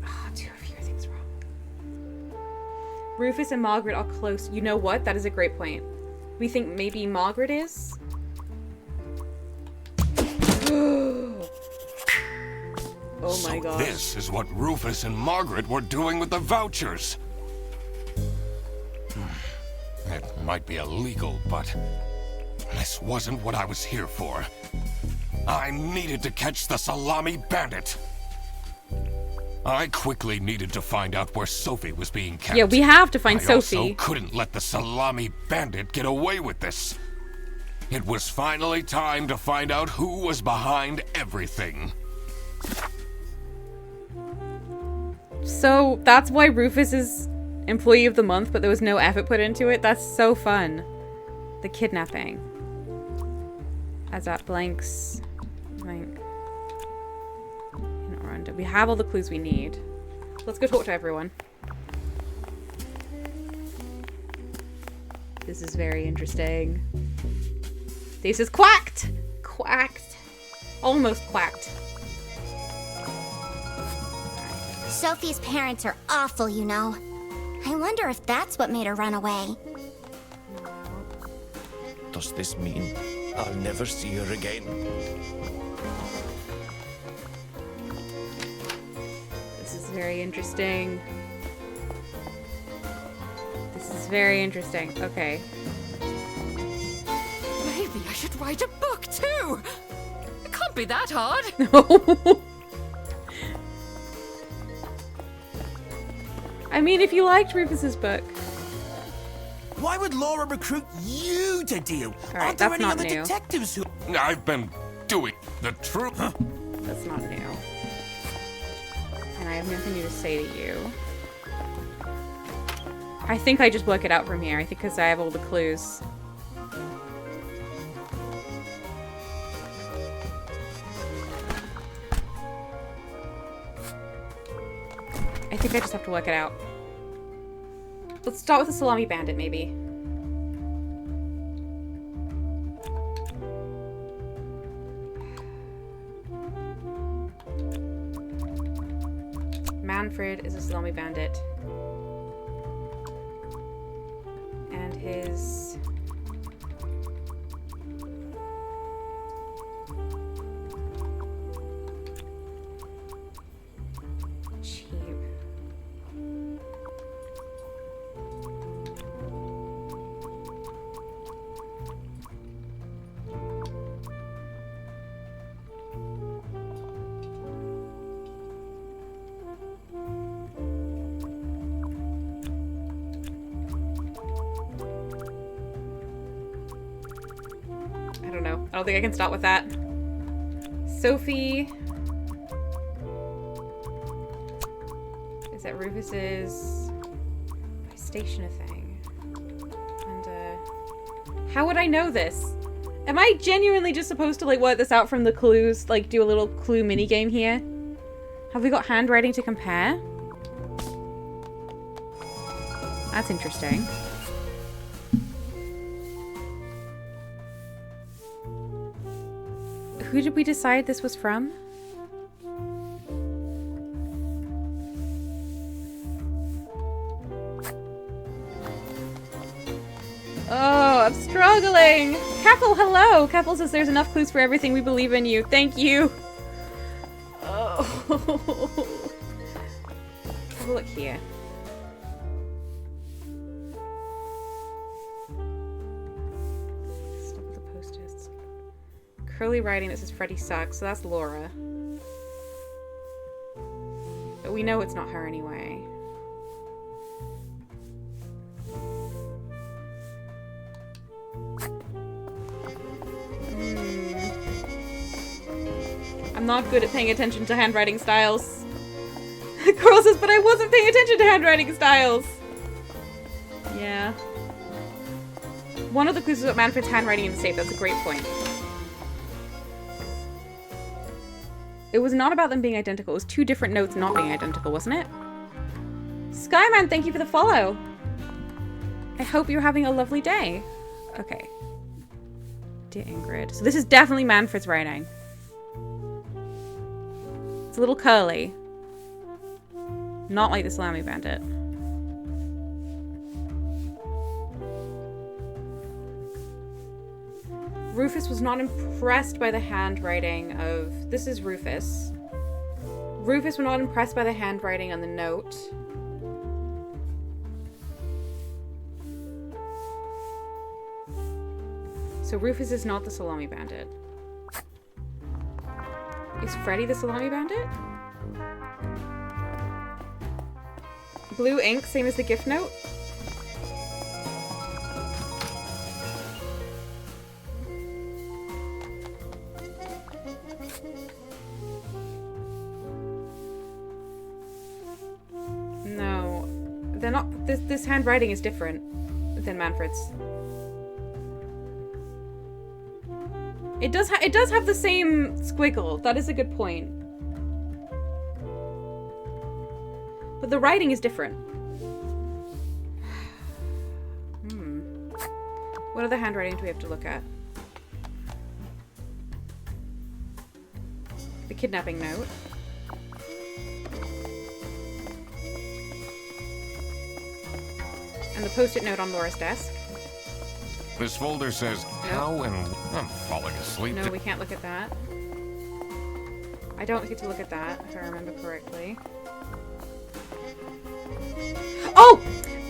Oh, two of you things wrong. Rufus and Margaret are close. You know what? That is a great point. We think maybe Margaret is. Oh my gosh. This is what Rufus and Margaret were doing with the vouchers. It might be illegal, but this wasn't what I was here for. I needed to catch the salami bandit. I quickly needed to find out where Sophie was being kept. Yeah, we have to find Sophie. I also couldn't let the salami bandit get away with this. It was finally time to find out who was behind everything. So that's why Rufus is Employee of the Month, but there was no effort put into it. That's so fun. The kidnapping. As at Blank's... Blank. Not random. We have all the clues we need. Let's go talk to everyone. This is very interesting. This is quacked! Quacked. Almost quacked. Sophie's parents are awful, you know. I wonder if that's what made her run away. Does this mean I'll never see her again? This is very interesting. This is very interesting. Okay. Maybe I should write a book too. It can't be that hard. No. I mean, if you liked Rufus's book. Why would Laura recruit you to deal? Alright, Aren't there that's any not other new. detectives who... I've been doing the truth. Huh? That's not new. And I have nothing new to say to you. I think I just work it out from here. I think because I have all the clues. I think I just have to work it out. Let's start with the salami bandit, maybe. Manfred is a salami bandit. And his... I don't know. I don't think I can start with that. Sophie. Is that Rufus's stationer thing? And, how would I know this? Am I genuinely just supposed to, like, work this out from the clues? Like, do a little clue minigame here? Have we got handwriting to compare? That's interesting. Who did we decide this was from? Oh, I'm struggling. Keppel, hello. Keppel says there's enough clues for everything. We believe in you. Thank you. Oh. Have a look here. Stop with the post-its. Curly writing that says Freddy sucks, so that's Laura. But we know it's not her anyway. I'm not good at paying attention to handwriting styles. Coral says, but I wasn't paying attention to handwriting styles. Yeah. One of the clues is about Manfred's handwriting in the safe. That's a great point. It was not about them being identical. It was two different notes not being identical, wasn't it? Skyman, thank you for the follow. I hope you're having a lovely day. Okay. Dear Ingrid. So this is definitely Manfred's writing. It's a little curly. Not like the Salami Bandit. Rufus was not impressed by the handwriting of... This is Rufus. Rufus was not impressed by the handwriting on the note. So Rufus is not the Salami Bandit. Is Freddy the Salami Bandit? Blue ink, same as the gift note? No. They're not... This handwriting is different than Manfred's. It does have the same squiggle. That is a good point. But the writing is different. What other handwriting do we have to look at? The kidnapping note. And the post-it note on Laura's desk. This folder says how and... I'm falling asleep. No, we can't look at that. I don't get to look at that, if I remember correctly. Oh!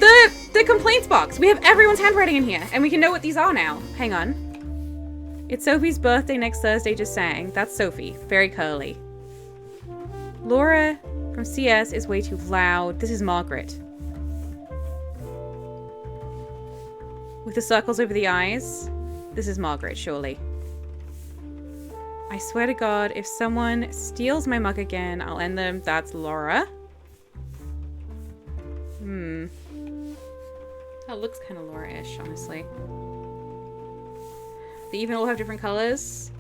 The complaints box! We have everyone's handwriting in here, and we can know what these are now. Hang on. It's Sophie's birthday next Thursday, just saying. That's Sophie. Very curly. Laura from CS is way too loud. This is Margaret. With the circles over the eyes. This is Margaret, surely. I swear to God, if someone steals my mug again, I'll end them. That's Laura. That looks kind of Laura-ish, honestly. They even all have different colors.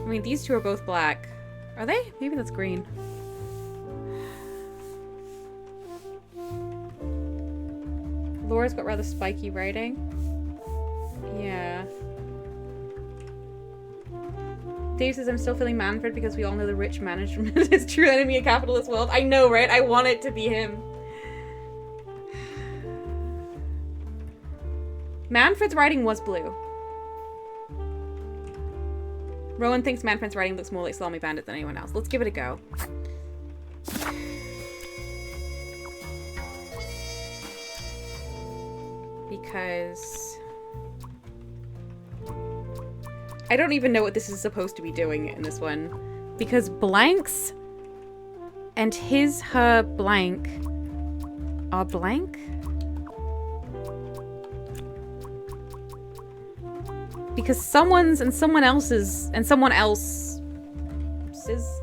I mean, these two are both black. Are they? Maybe that's green. Laura's got rather spiky writing. Yeah. Dave says, I'm still feeling Manfred because we all know the rich management is true enemy of capitalist world. I know, right? I want it to be him. Manfred's writing was blue. Rowan thinks Manfred's writing looks more like Salami Bandit than anyone else. Let's give it a go. Because... I don't even know what this is supposed to be doing in this one. Because blanks and his, her, blank are blank? Because someone's and someone else's and someone else is...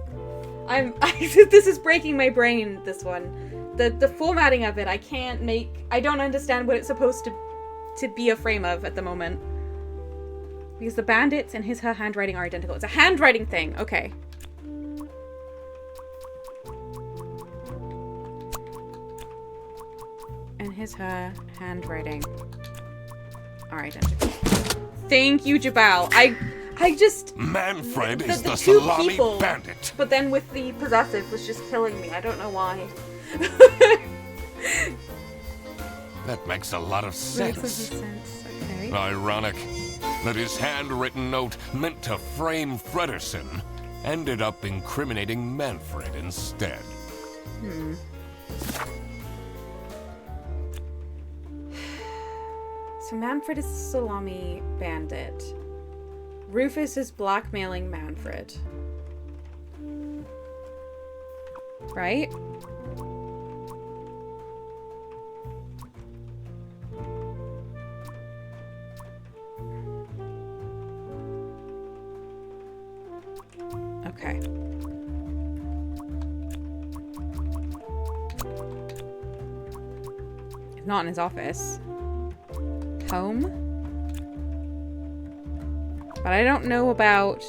this is breaking my brain, this one. The formatting of it, I don't understand what it's supposed to be a frame of at the moment. Because the bandits and her handwriting are identical. It's a handwriting thing. Okay. And her handwriting are identical. Thank you, Jabal. I just... Manfred is the two salami people, bandit. But then with the possessive was just killing me. I don't know why. That makes a lot of sense. Makes sense. Okay. Ironic that his handwritten note meant to frame Fredersen ended up incriminating Manfred instead. So Manfred is the salami bandit. Rufus is blackmailing Manfred. Right? Okay. It's not in his office. Home? But I don't know about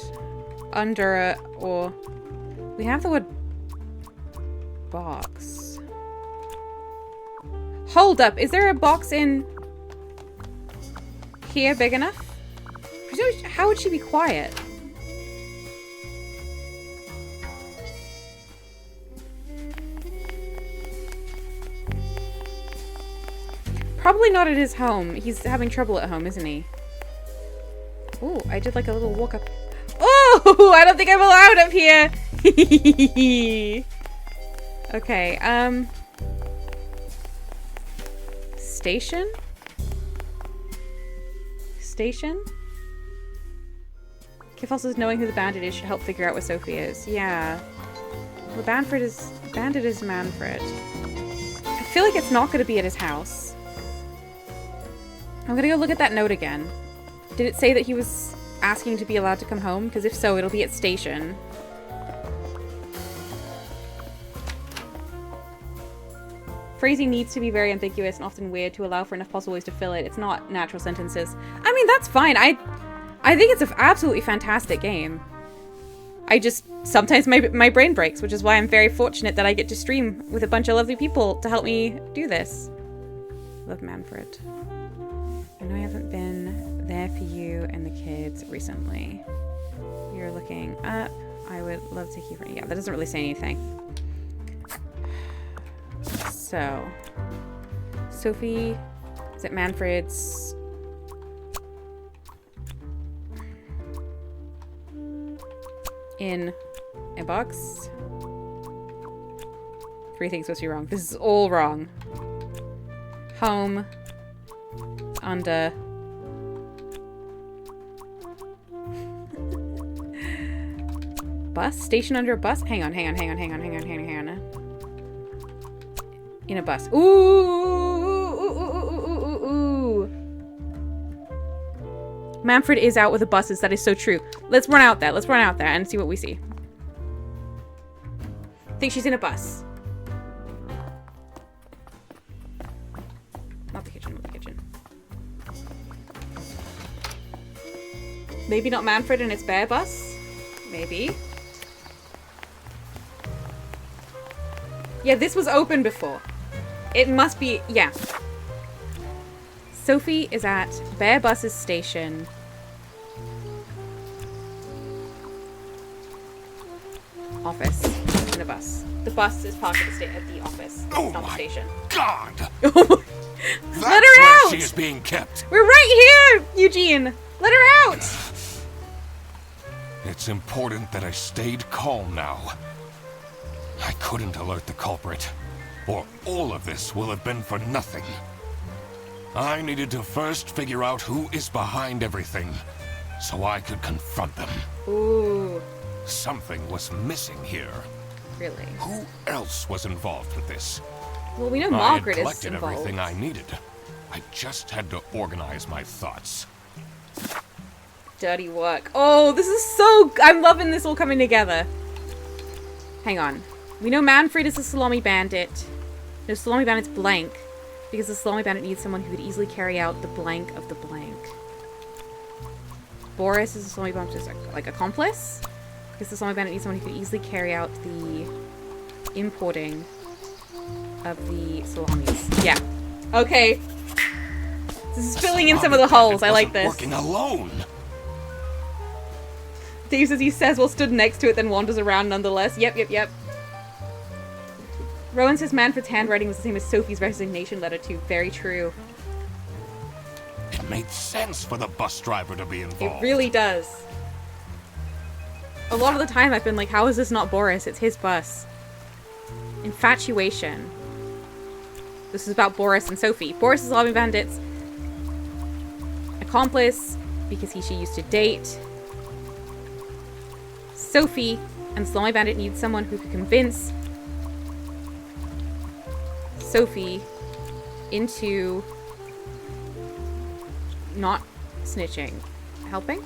under or... We have the word box. Hold up. Is there a box in here big enough? How would she be quiet? Probably not at his home. He's having trouble at home, isn't he? Ooh, I did like a little walk up. Oh, I don't think I'm allowed up here. Okay, Station? Station? Kifel says knowing who the bandit is should help figure out what Sophie is. Yeah. Well, bandit is Manfred. I feel like it's not going to be at his house. I'm gonna go look at that note again. Did it say that he was asking to be allowed to come home? Because if so, it'll be at station. Phrasing needs to be very ambiguous and often weird to allow for enough possible ways to fill it. It's not natural sentences. I mean, that's fine. I think it's an absolutely fantastic game. I just... Sometimes my brain breaks, which is why I'm very fortunate that I get to stream with a bunch of lovely people to help me do this. Love Manfred. I know I haven't been there for you and the kids recently. You're looking up. I would love to keep... Yeah, that doesn't really say anything. So... Sophie... Is it Manfred's... in a box? 3 things supposed to be wrong. This is all wrong. Home... under bus? Station under a bus? Hang on. In a bus. Ooh. Manfred is out with the buses. That is so true. Let's run out there. And see what we see. I think she's in a bus. Not the kitchen. Maybe not Manfred and its bear bus? Maybe. Yeah, this was open before. It must be... Yeah. Sophie is at Bear Bus's station. Office. In a bus. The bus is parked at the office. Oh not the my station. God! Let That's her where out! she is being kept. We're right here, Eugene! Let her out! It's important that I stayed calm now. I couldn't alert the culprit, or all of this will have been for nothing. I needed to first figure out who is behind everything, so I could confront them. Ooh. Something was missing here. Really? Who else was involved with this? Well, we know I Margaret had is collected involved. everything I needed. I just had to organize my thoughts. Dirty work. Oh, this is so... I'm loving this all coming together. Hang on. We know Manfred is a salami bandit. No, salami bandit's blank. Because the salami bandit needs someone who could easily carry out the blank of the blank. Boris is a salami bandit's like accomplice. Because the salami bandit needs someone who could easily carry out the importing of the salamis. Yeah. Okay. This is filling in some of the holes. I like this. Working alone. Dave says he says while stood next to it, then wanders around nonetheless. Yep. Rowan says Manfred's handwriting was the same as Sophie's resignation letter too. Very true. It made sense for the bus driver to be involved. It really does. A lot of the time I've been like, how is this not Boris? It's his bus. Infatuation. This is about Boris and Sophie. Boris is Salami Bandit's accomplice because she used to date. Sophie and Salami Bandit need someone who could convince Sophie into not snitching. Helping?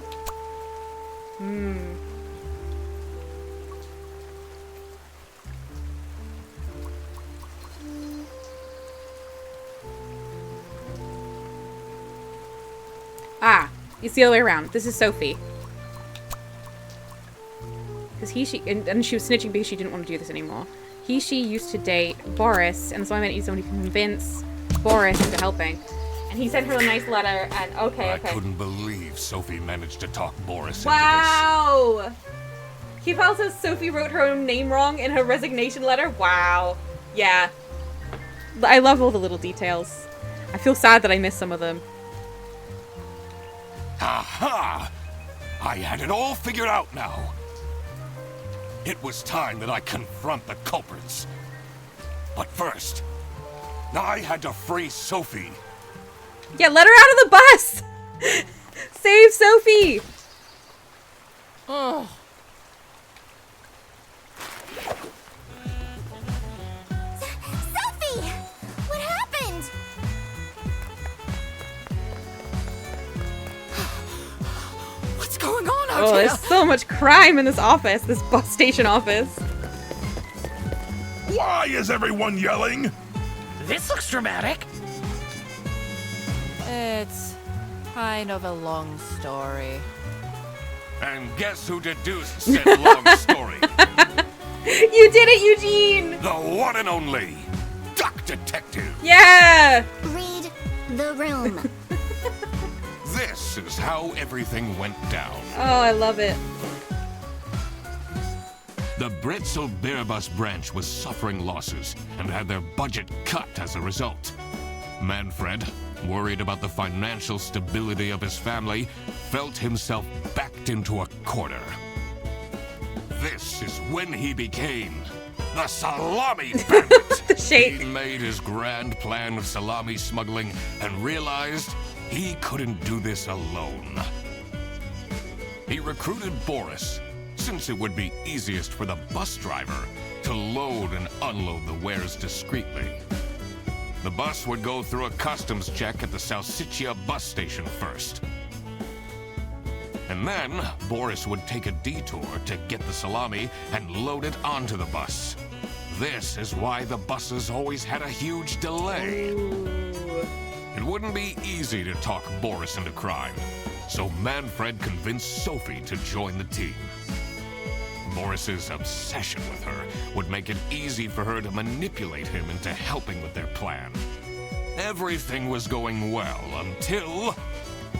Ah, it's the other way around. This is Sophie. Because and she was snitching because she didn't want to do this anymore. She used to date Boris, and so I meant he's someone who can convince Boris into helping. And he sent her a nice letter, and okay. I couldn't believe Sophie managed to talk Boris Wow! Kipal says Sophie wrote her own name wrong in her resignation letter. Wow. Yeah. I love all the little details. I feel sad that I missed some of them. Aha! I had it all figured out now. It was time that I confront the culprits. But first, I had to free Sophie. Yeah, let her out of the bus! Save Sophie! Oh. Sophie! What happened? What's going on out Oh, here? there's so much crime in this office, this bus station office. Why is everyone yelling? This looks dramatic. It's kind of a long story. And guess who deduced said long story? You did it, Eugene! The one and only Duck Detective. Yeah! Read the room. This is how everything went down. Oh, I love it. The Bretzel Beerbus branch was suffering losses and had their budget cut as a result. Manfred, worried about the financial stability of his family, felt himself backed into a corner. This is when he became the Salami Bandit. The shape. He made his grand plan of salami smuggling and realized he couldn't do this alone. He recruited Boris, since it would be easiest for the bus driver to load and unload the wares discreetly. The bus would go through a customs check at the Salsiccia bus station first. And then, Boris would take a detour to get the salami and load it onto the bus. This is why the buses always had a huge delay. It wouldn't be easy to talk Boris into crime, so Manfred convinced Sophie to join the team. Boris's obsession with her would make it easy for her to manipulate him into helping with their plan. Everything was going well until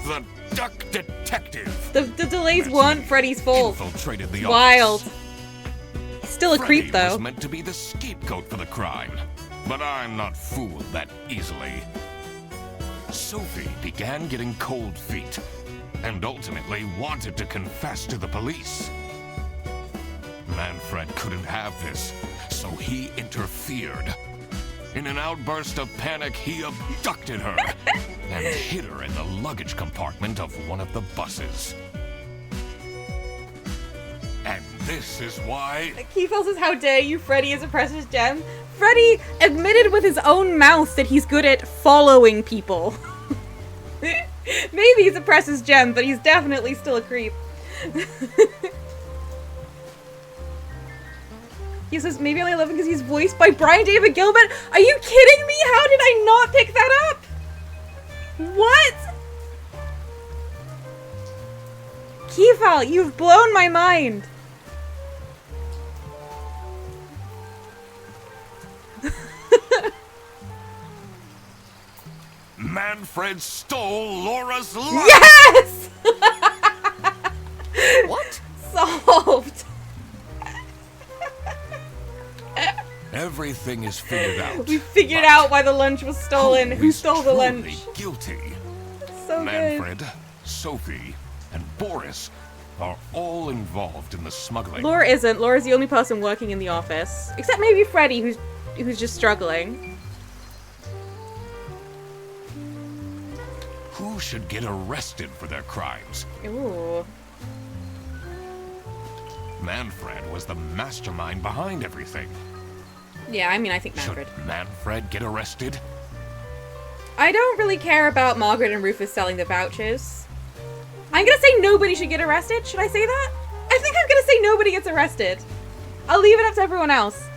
the Duck Detective. The delays weren't Freddy's fault. Infiltrated the Wild. office. He's still a creep, Freddy though. was meant to be the scapegoat for the crime, but I'm not fooled that easily. Sophie began getting cold feet, and ultimately wanted to confess to the police. Manfred couldn't have this, so he interfered. In an outburst of panic, he abducted her and hid her in the luggage compartment of one of the buses. And this is why... Keefel says, how dare you, Freddy is a precious gem. Freddy admitted with his own mouth that he's good at following people. Maybe he's a precious gem, but he's definitely still a creep. He says, maybe I love him because he's voiced by Brian David Gilbert. Are you kidding me? How did I not pick that up? What? Kefal, you've blown my mind. Manfred stole Laura's life! Yes! What? Solved. Everything is figured out. We figured But out why the lunch was stolen. Who is stole the truly lunch? Guilty. So good. Manfred, Sophie, and Boris are all involved in the smuggling. Laura isn't. Laura's the only person working in the office. Except maybe Freddy, who's just struggling. Who should get arrested for their crimes? Ooh. Manfred was the mastermind behind everything. Yeah, I mean, I think Manfred. Should Manfred get arrested? I don't really care about Margaret and Rufus selling the vouchers. I'm gonna say nobody should get arrested. Should I say that? I think I'm gonna say nobody gets arrested. I'll leave it up to everyone else.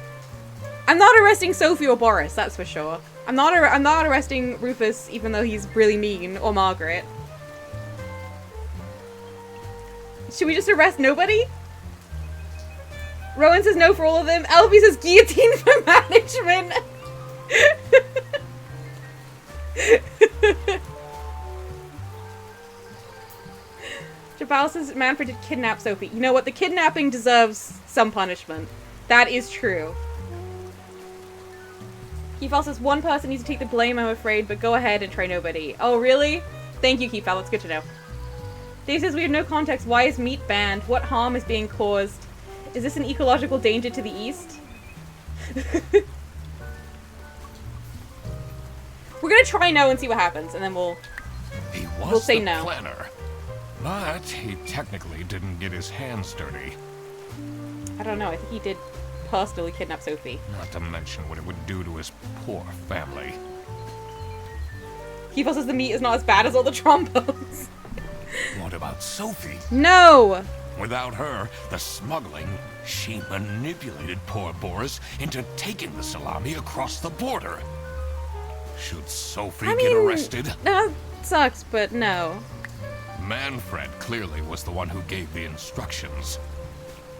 I'm not arresting Sophie or Boris, that's for sure. I'm not arresting Rufus, even though he's really mean, or Margaret. Should we just arrest nobody? Rowan says no for all of them. Elby says guillotine for management. Jabal says Manfred did kidnap Sophie. You know what? The kidnapping deserves some punishment. That is true. Kefal says one person needs to take the blame, I'm afraid, but go ahead and try nobody. Oh, really? Thank you, Kefal. That's good to know. Dave says we have no context. Why is meat banned? What harm is being caused? Is this an ecological danger to the east? We're gonna try no and see what happens, and then we'll say the no. Planner, but he technically didn't get his hands dirty. I don't know. I think he did personally kidnap Sophie. Not to mention what it would do to his poor family. Kefal says the meat is not as bad as all the trombones. What about Sophie? No! Without her, the smuggling, she manipulated poor Boris into taking the salami across the border. Should Sophie get arrested? That sucks, but no. Manfred clearly was the one who gave the instructions.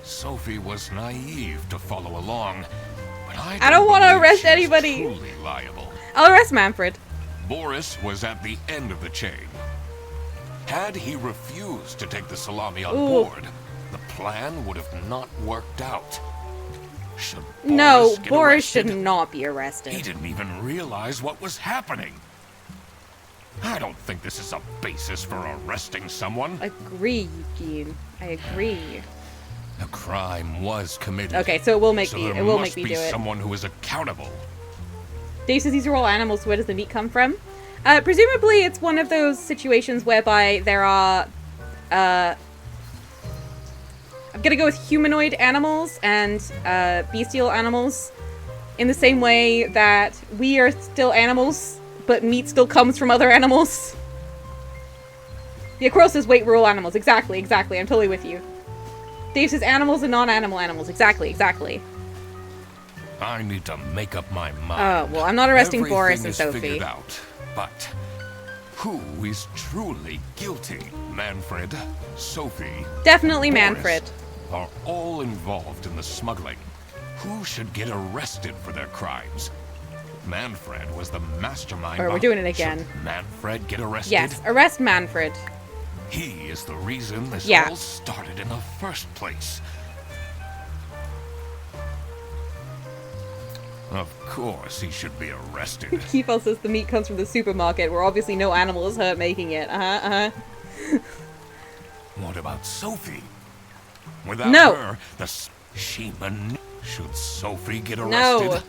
Sophie was naive to follow along, but I don't want to believe arrest she was anybody. Truly liable. I'll arrest Manfred. Boris was at the end of the chain. Had he refused to take the salami on Ooh. board, the plan would have not worked out. Should No, get Boris should arrested? not be He arrested. didn't even realize what was happening. I don't think this is a basis for arresting someone. Agree, Eugene. I agree. The crime was committed. Okay, so it will make so me. there It will must make me be do it. someone who is accountable. Dave says these are all animals, so where does the meat come from? Presumably it's one of those situations whereby there are, I'm gonna go with humanoid animals and, bestial animals in the same way that we are still animals, but meat still comes from other animals. The Aquarius says, wait, we're all animals. Exactly, exactly. I'm totally with you. Dave says animals and non-animal animals. Exactly, exactly. I need to make up my mind. Oh, well, I'm not arresting Everything Boris and is Sophie. Figured out, but who is truly guilty? Manfred, Sophie, Definitely Boris Manfred. are all involved in the smuggling. Who should get arrested for their crimes? Manfred was the mastermind. Alright, we're doing it again. Should Manfred get arrested? Yes, arrest Manfred. He is the reason this Yeah. all started in the first place. Of course he should be arrested. Kefal says the meat comes from the supermarket, where obviously no animal is hurt making it. What about Sophie? Without No. her, should Sophie get arrested? No.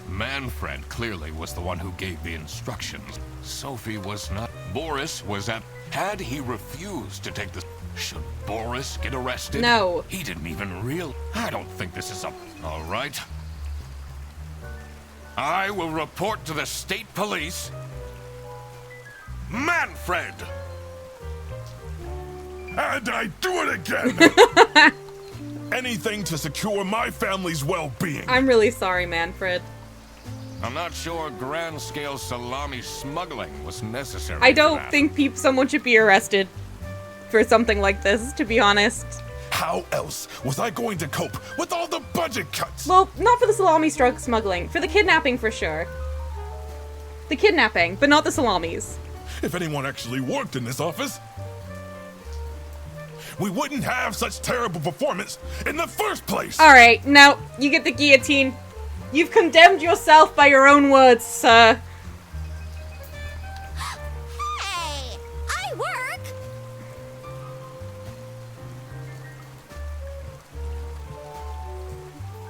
Manfred clearly was the one who gave the instructions. Sophie was not. Boris was at. Had he refused to take the. Should Boris get arrested? No. He didn't even real. I don't think this is a. All right. I will report to the state police. Manfred And I do it again! Anything to secure my family's well-being. I'm really sorry, Manfred. I'm not sure grand-scale salami smuggling was necessary. I for don't that. think someone should be arrested for something like this, to be honest. How else was I going to cope with all the budget cuts? Well, not for the salami smuggling. For the kidnapping, for sure. The kidnapping, but not the salamis. If anyone actually worked in this office, we wouldn't have such terrible performance in the first place. Alright, now, you get the guillotine. You've condemned yourself by your own words, sir. Hey, I work.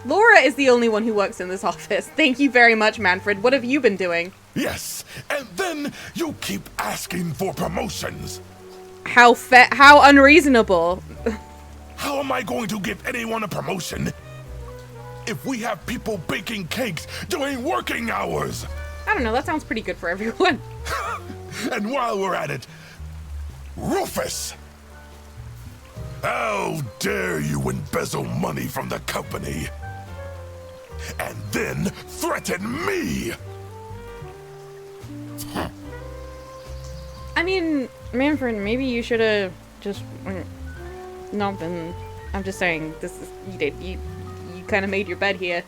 Laura is the only one who works in this office. Thank you very much, Manfred. What have you been doing? Yes, and then you keep asking for promotions. How unreasonable. How am I going to give anyone a promotion if we have people baking cakes during working hours? I don't know, that sounds pretty good for everyone. And while we're at it, Rufus! How dare you embezzle money from the company and then threaten me? I mean, Manfred, maybe you should have just not been. I'm just saying, this is you kind of made your bed here.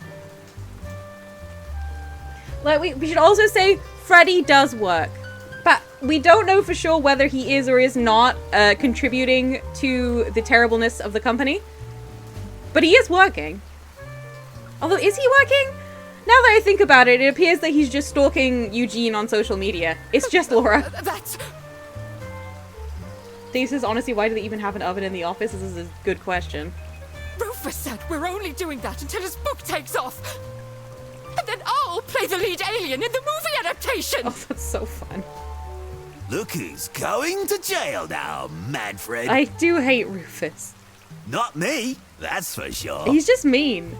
Like we should also say Freddy does work, but we don't know for sure whether he is or is not contributing to the terribleness of the company. But he is working. Although, is he working? Now that I think about it, it appears that he's just stalking Eugene on social media. It's just Laura. That's... Dave says, honestly, why do they even have an oven in the office? This is a good question. Rufus said we're only doing that until his book takes off. And then I'll play the lead alien in the movie adaptation. Oh, that's so fun. Look who's going to jail now, Manfred. I do hate Rufus. Not me, that's for sure. He's just mean.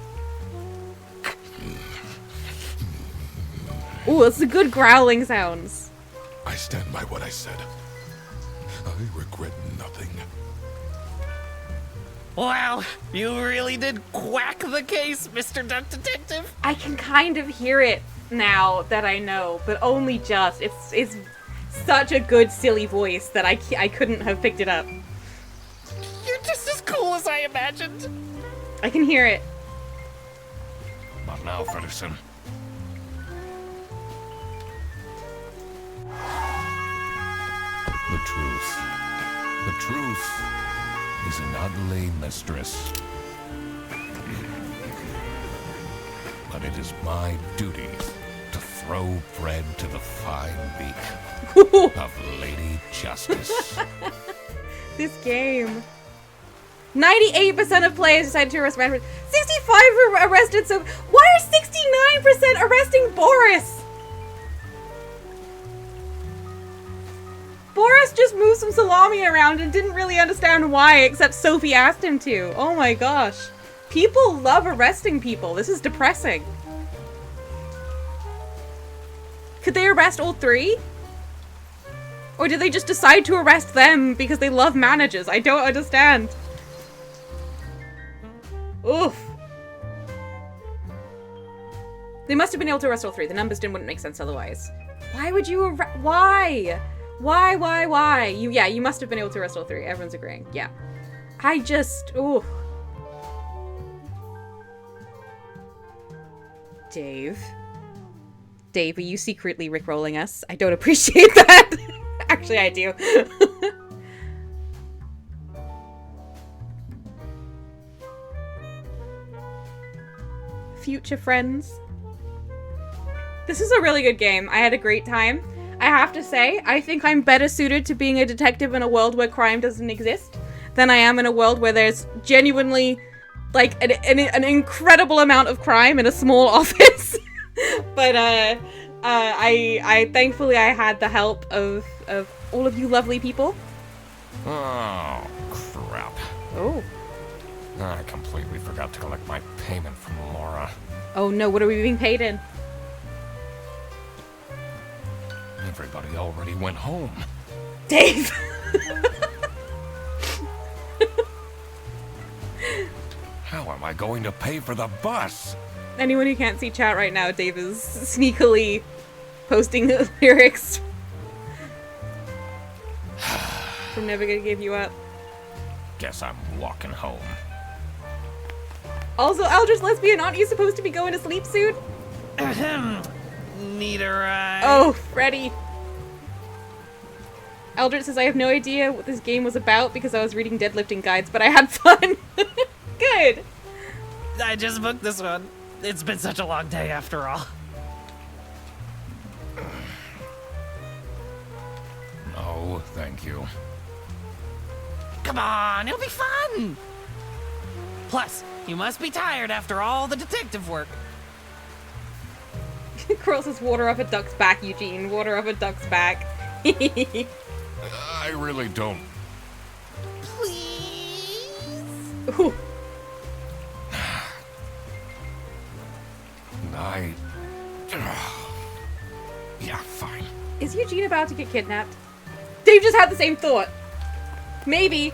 Ooh, it's the good growling sounds. I stand by what I said. I regret nothing. Wow, you really did quack the case, Mr. Duck Detective. I can kind of hear it now that I know, but only just. It's such a good, silly voice that I couldn't have picked it up. You're just as cool as I imagined. I can hear it. Not now, Fredderson. The truth. The truth is an ugly mistress. But it is my duty to throw bread to the fine beak of Lady Justice. This game. 98% of players decided to arrest Manfred. 65 were arrested, so why are 69% arresting Boris? Boris just moved some salami around and didn't really understand why, except Sophie asked him to. Oh my gosh. People love arresting people. This is depressing. Could they arrest all three? Or did they just decide to arrest them because they love managers? I don't understand. Oof. They must have been able to arrest all three. The numbers wouldn't make sense otherwise. Why would you arrest? Why? Why? You must have been able to arrest all three. Everyone's agreeing. Yeah. I just, ooh. Dave, are you secretly rickrolling us? I don't appreciate that. Actually, I do. Future friends. This is a really good game. I had a great time. I have to say, I think I'm better suited to being a detective in a world where crime doesn't exist than I am in a world where there's genuinely, like, an incredible amount of crime in a small office. But, I thankfully I had the help of all of you lovely people. Oh, crap. Oh. I completely forgot to collect my payment from Laura. Oh no, what are we being paid in? Everybody already went home. Dave! How am I going to pay for the bus? Anyone who can't see chat right now, Dave is sneakily posting the lyrics from Never Gonna Give You Up. Guess I'm walking home. Also, Eldritch Lesbian, aren't you supposed to be going to sleep soon? Need a ride? Oh, Freddy. Eldritch says, I have no idea what this game was about because I was reading deadlifting guides, but I had fun. Good. I just booked this one. It's been such a long day after all. No, thank you. Come on, it'll be fun! Plus, you must be tired after all the detective work. Curl says, water up a duck's back, Eugene. Water up a duck's back. I really don't. Please? Ooh. Yeah, fine. Is Eugene about to get kidnapped? Dave just had the same thought. Maybe.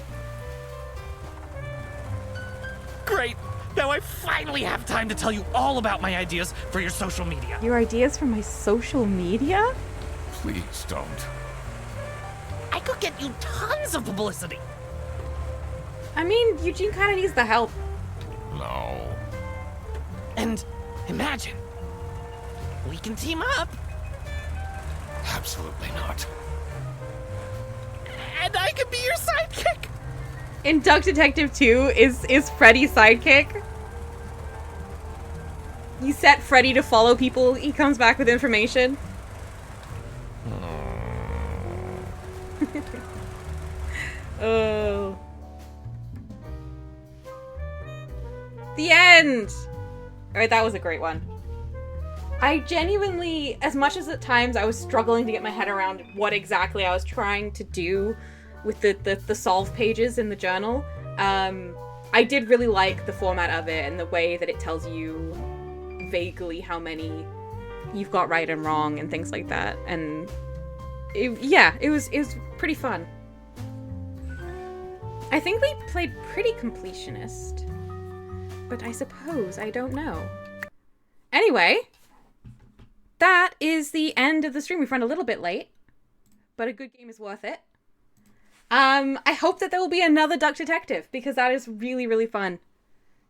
Great! Now I finally have time to tell you all about my ideas for your social media. Your ideas for my social media? Please don't. I could get you tons of publicity. I mean, Eugene kind of needs the help. No. And imagine, we can team up. Absolutely not. And I could be your sidekick. In Duck Detective 2, is Freddy's sidekick? You set Freddy to follow people, he comes back with information. Oh. The end! Alright, that was a great one. I genuinely, as much as at times I was struggling to get my head around what exactly I was trying to do with the solve pages in the journal, I did really like the format of it and the way that it tells you vaguely how many you've got right and wrong and things like that. And it was pretty fun. I think we played pretty completionist, but I suppose I don't know. Anyway, that is the end of the stream. We've run a little bit late, but a good game is worth it. I hope that there will be another Duck Detective, because that is really, really fun.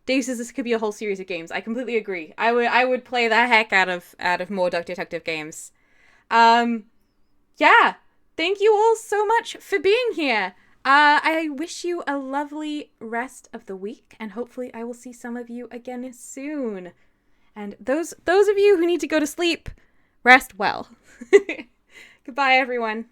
Dave says this could be a whole series of games. I completely agree. I would play the heck out of more Duck Detective games. Yeah. Thank you all so much for being here. I wish you a lovely rest of the week, and hopefully I will see some of you again soon. And those of you who need to go to sleep, rest well. Goodbye, everyone.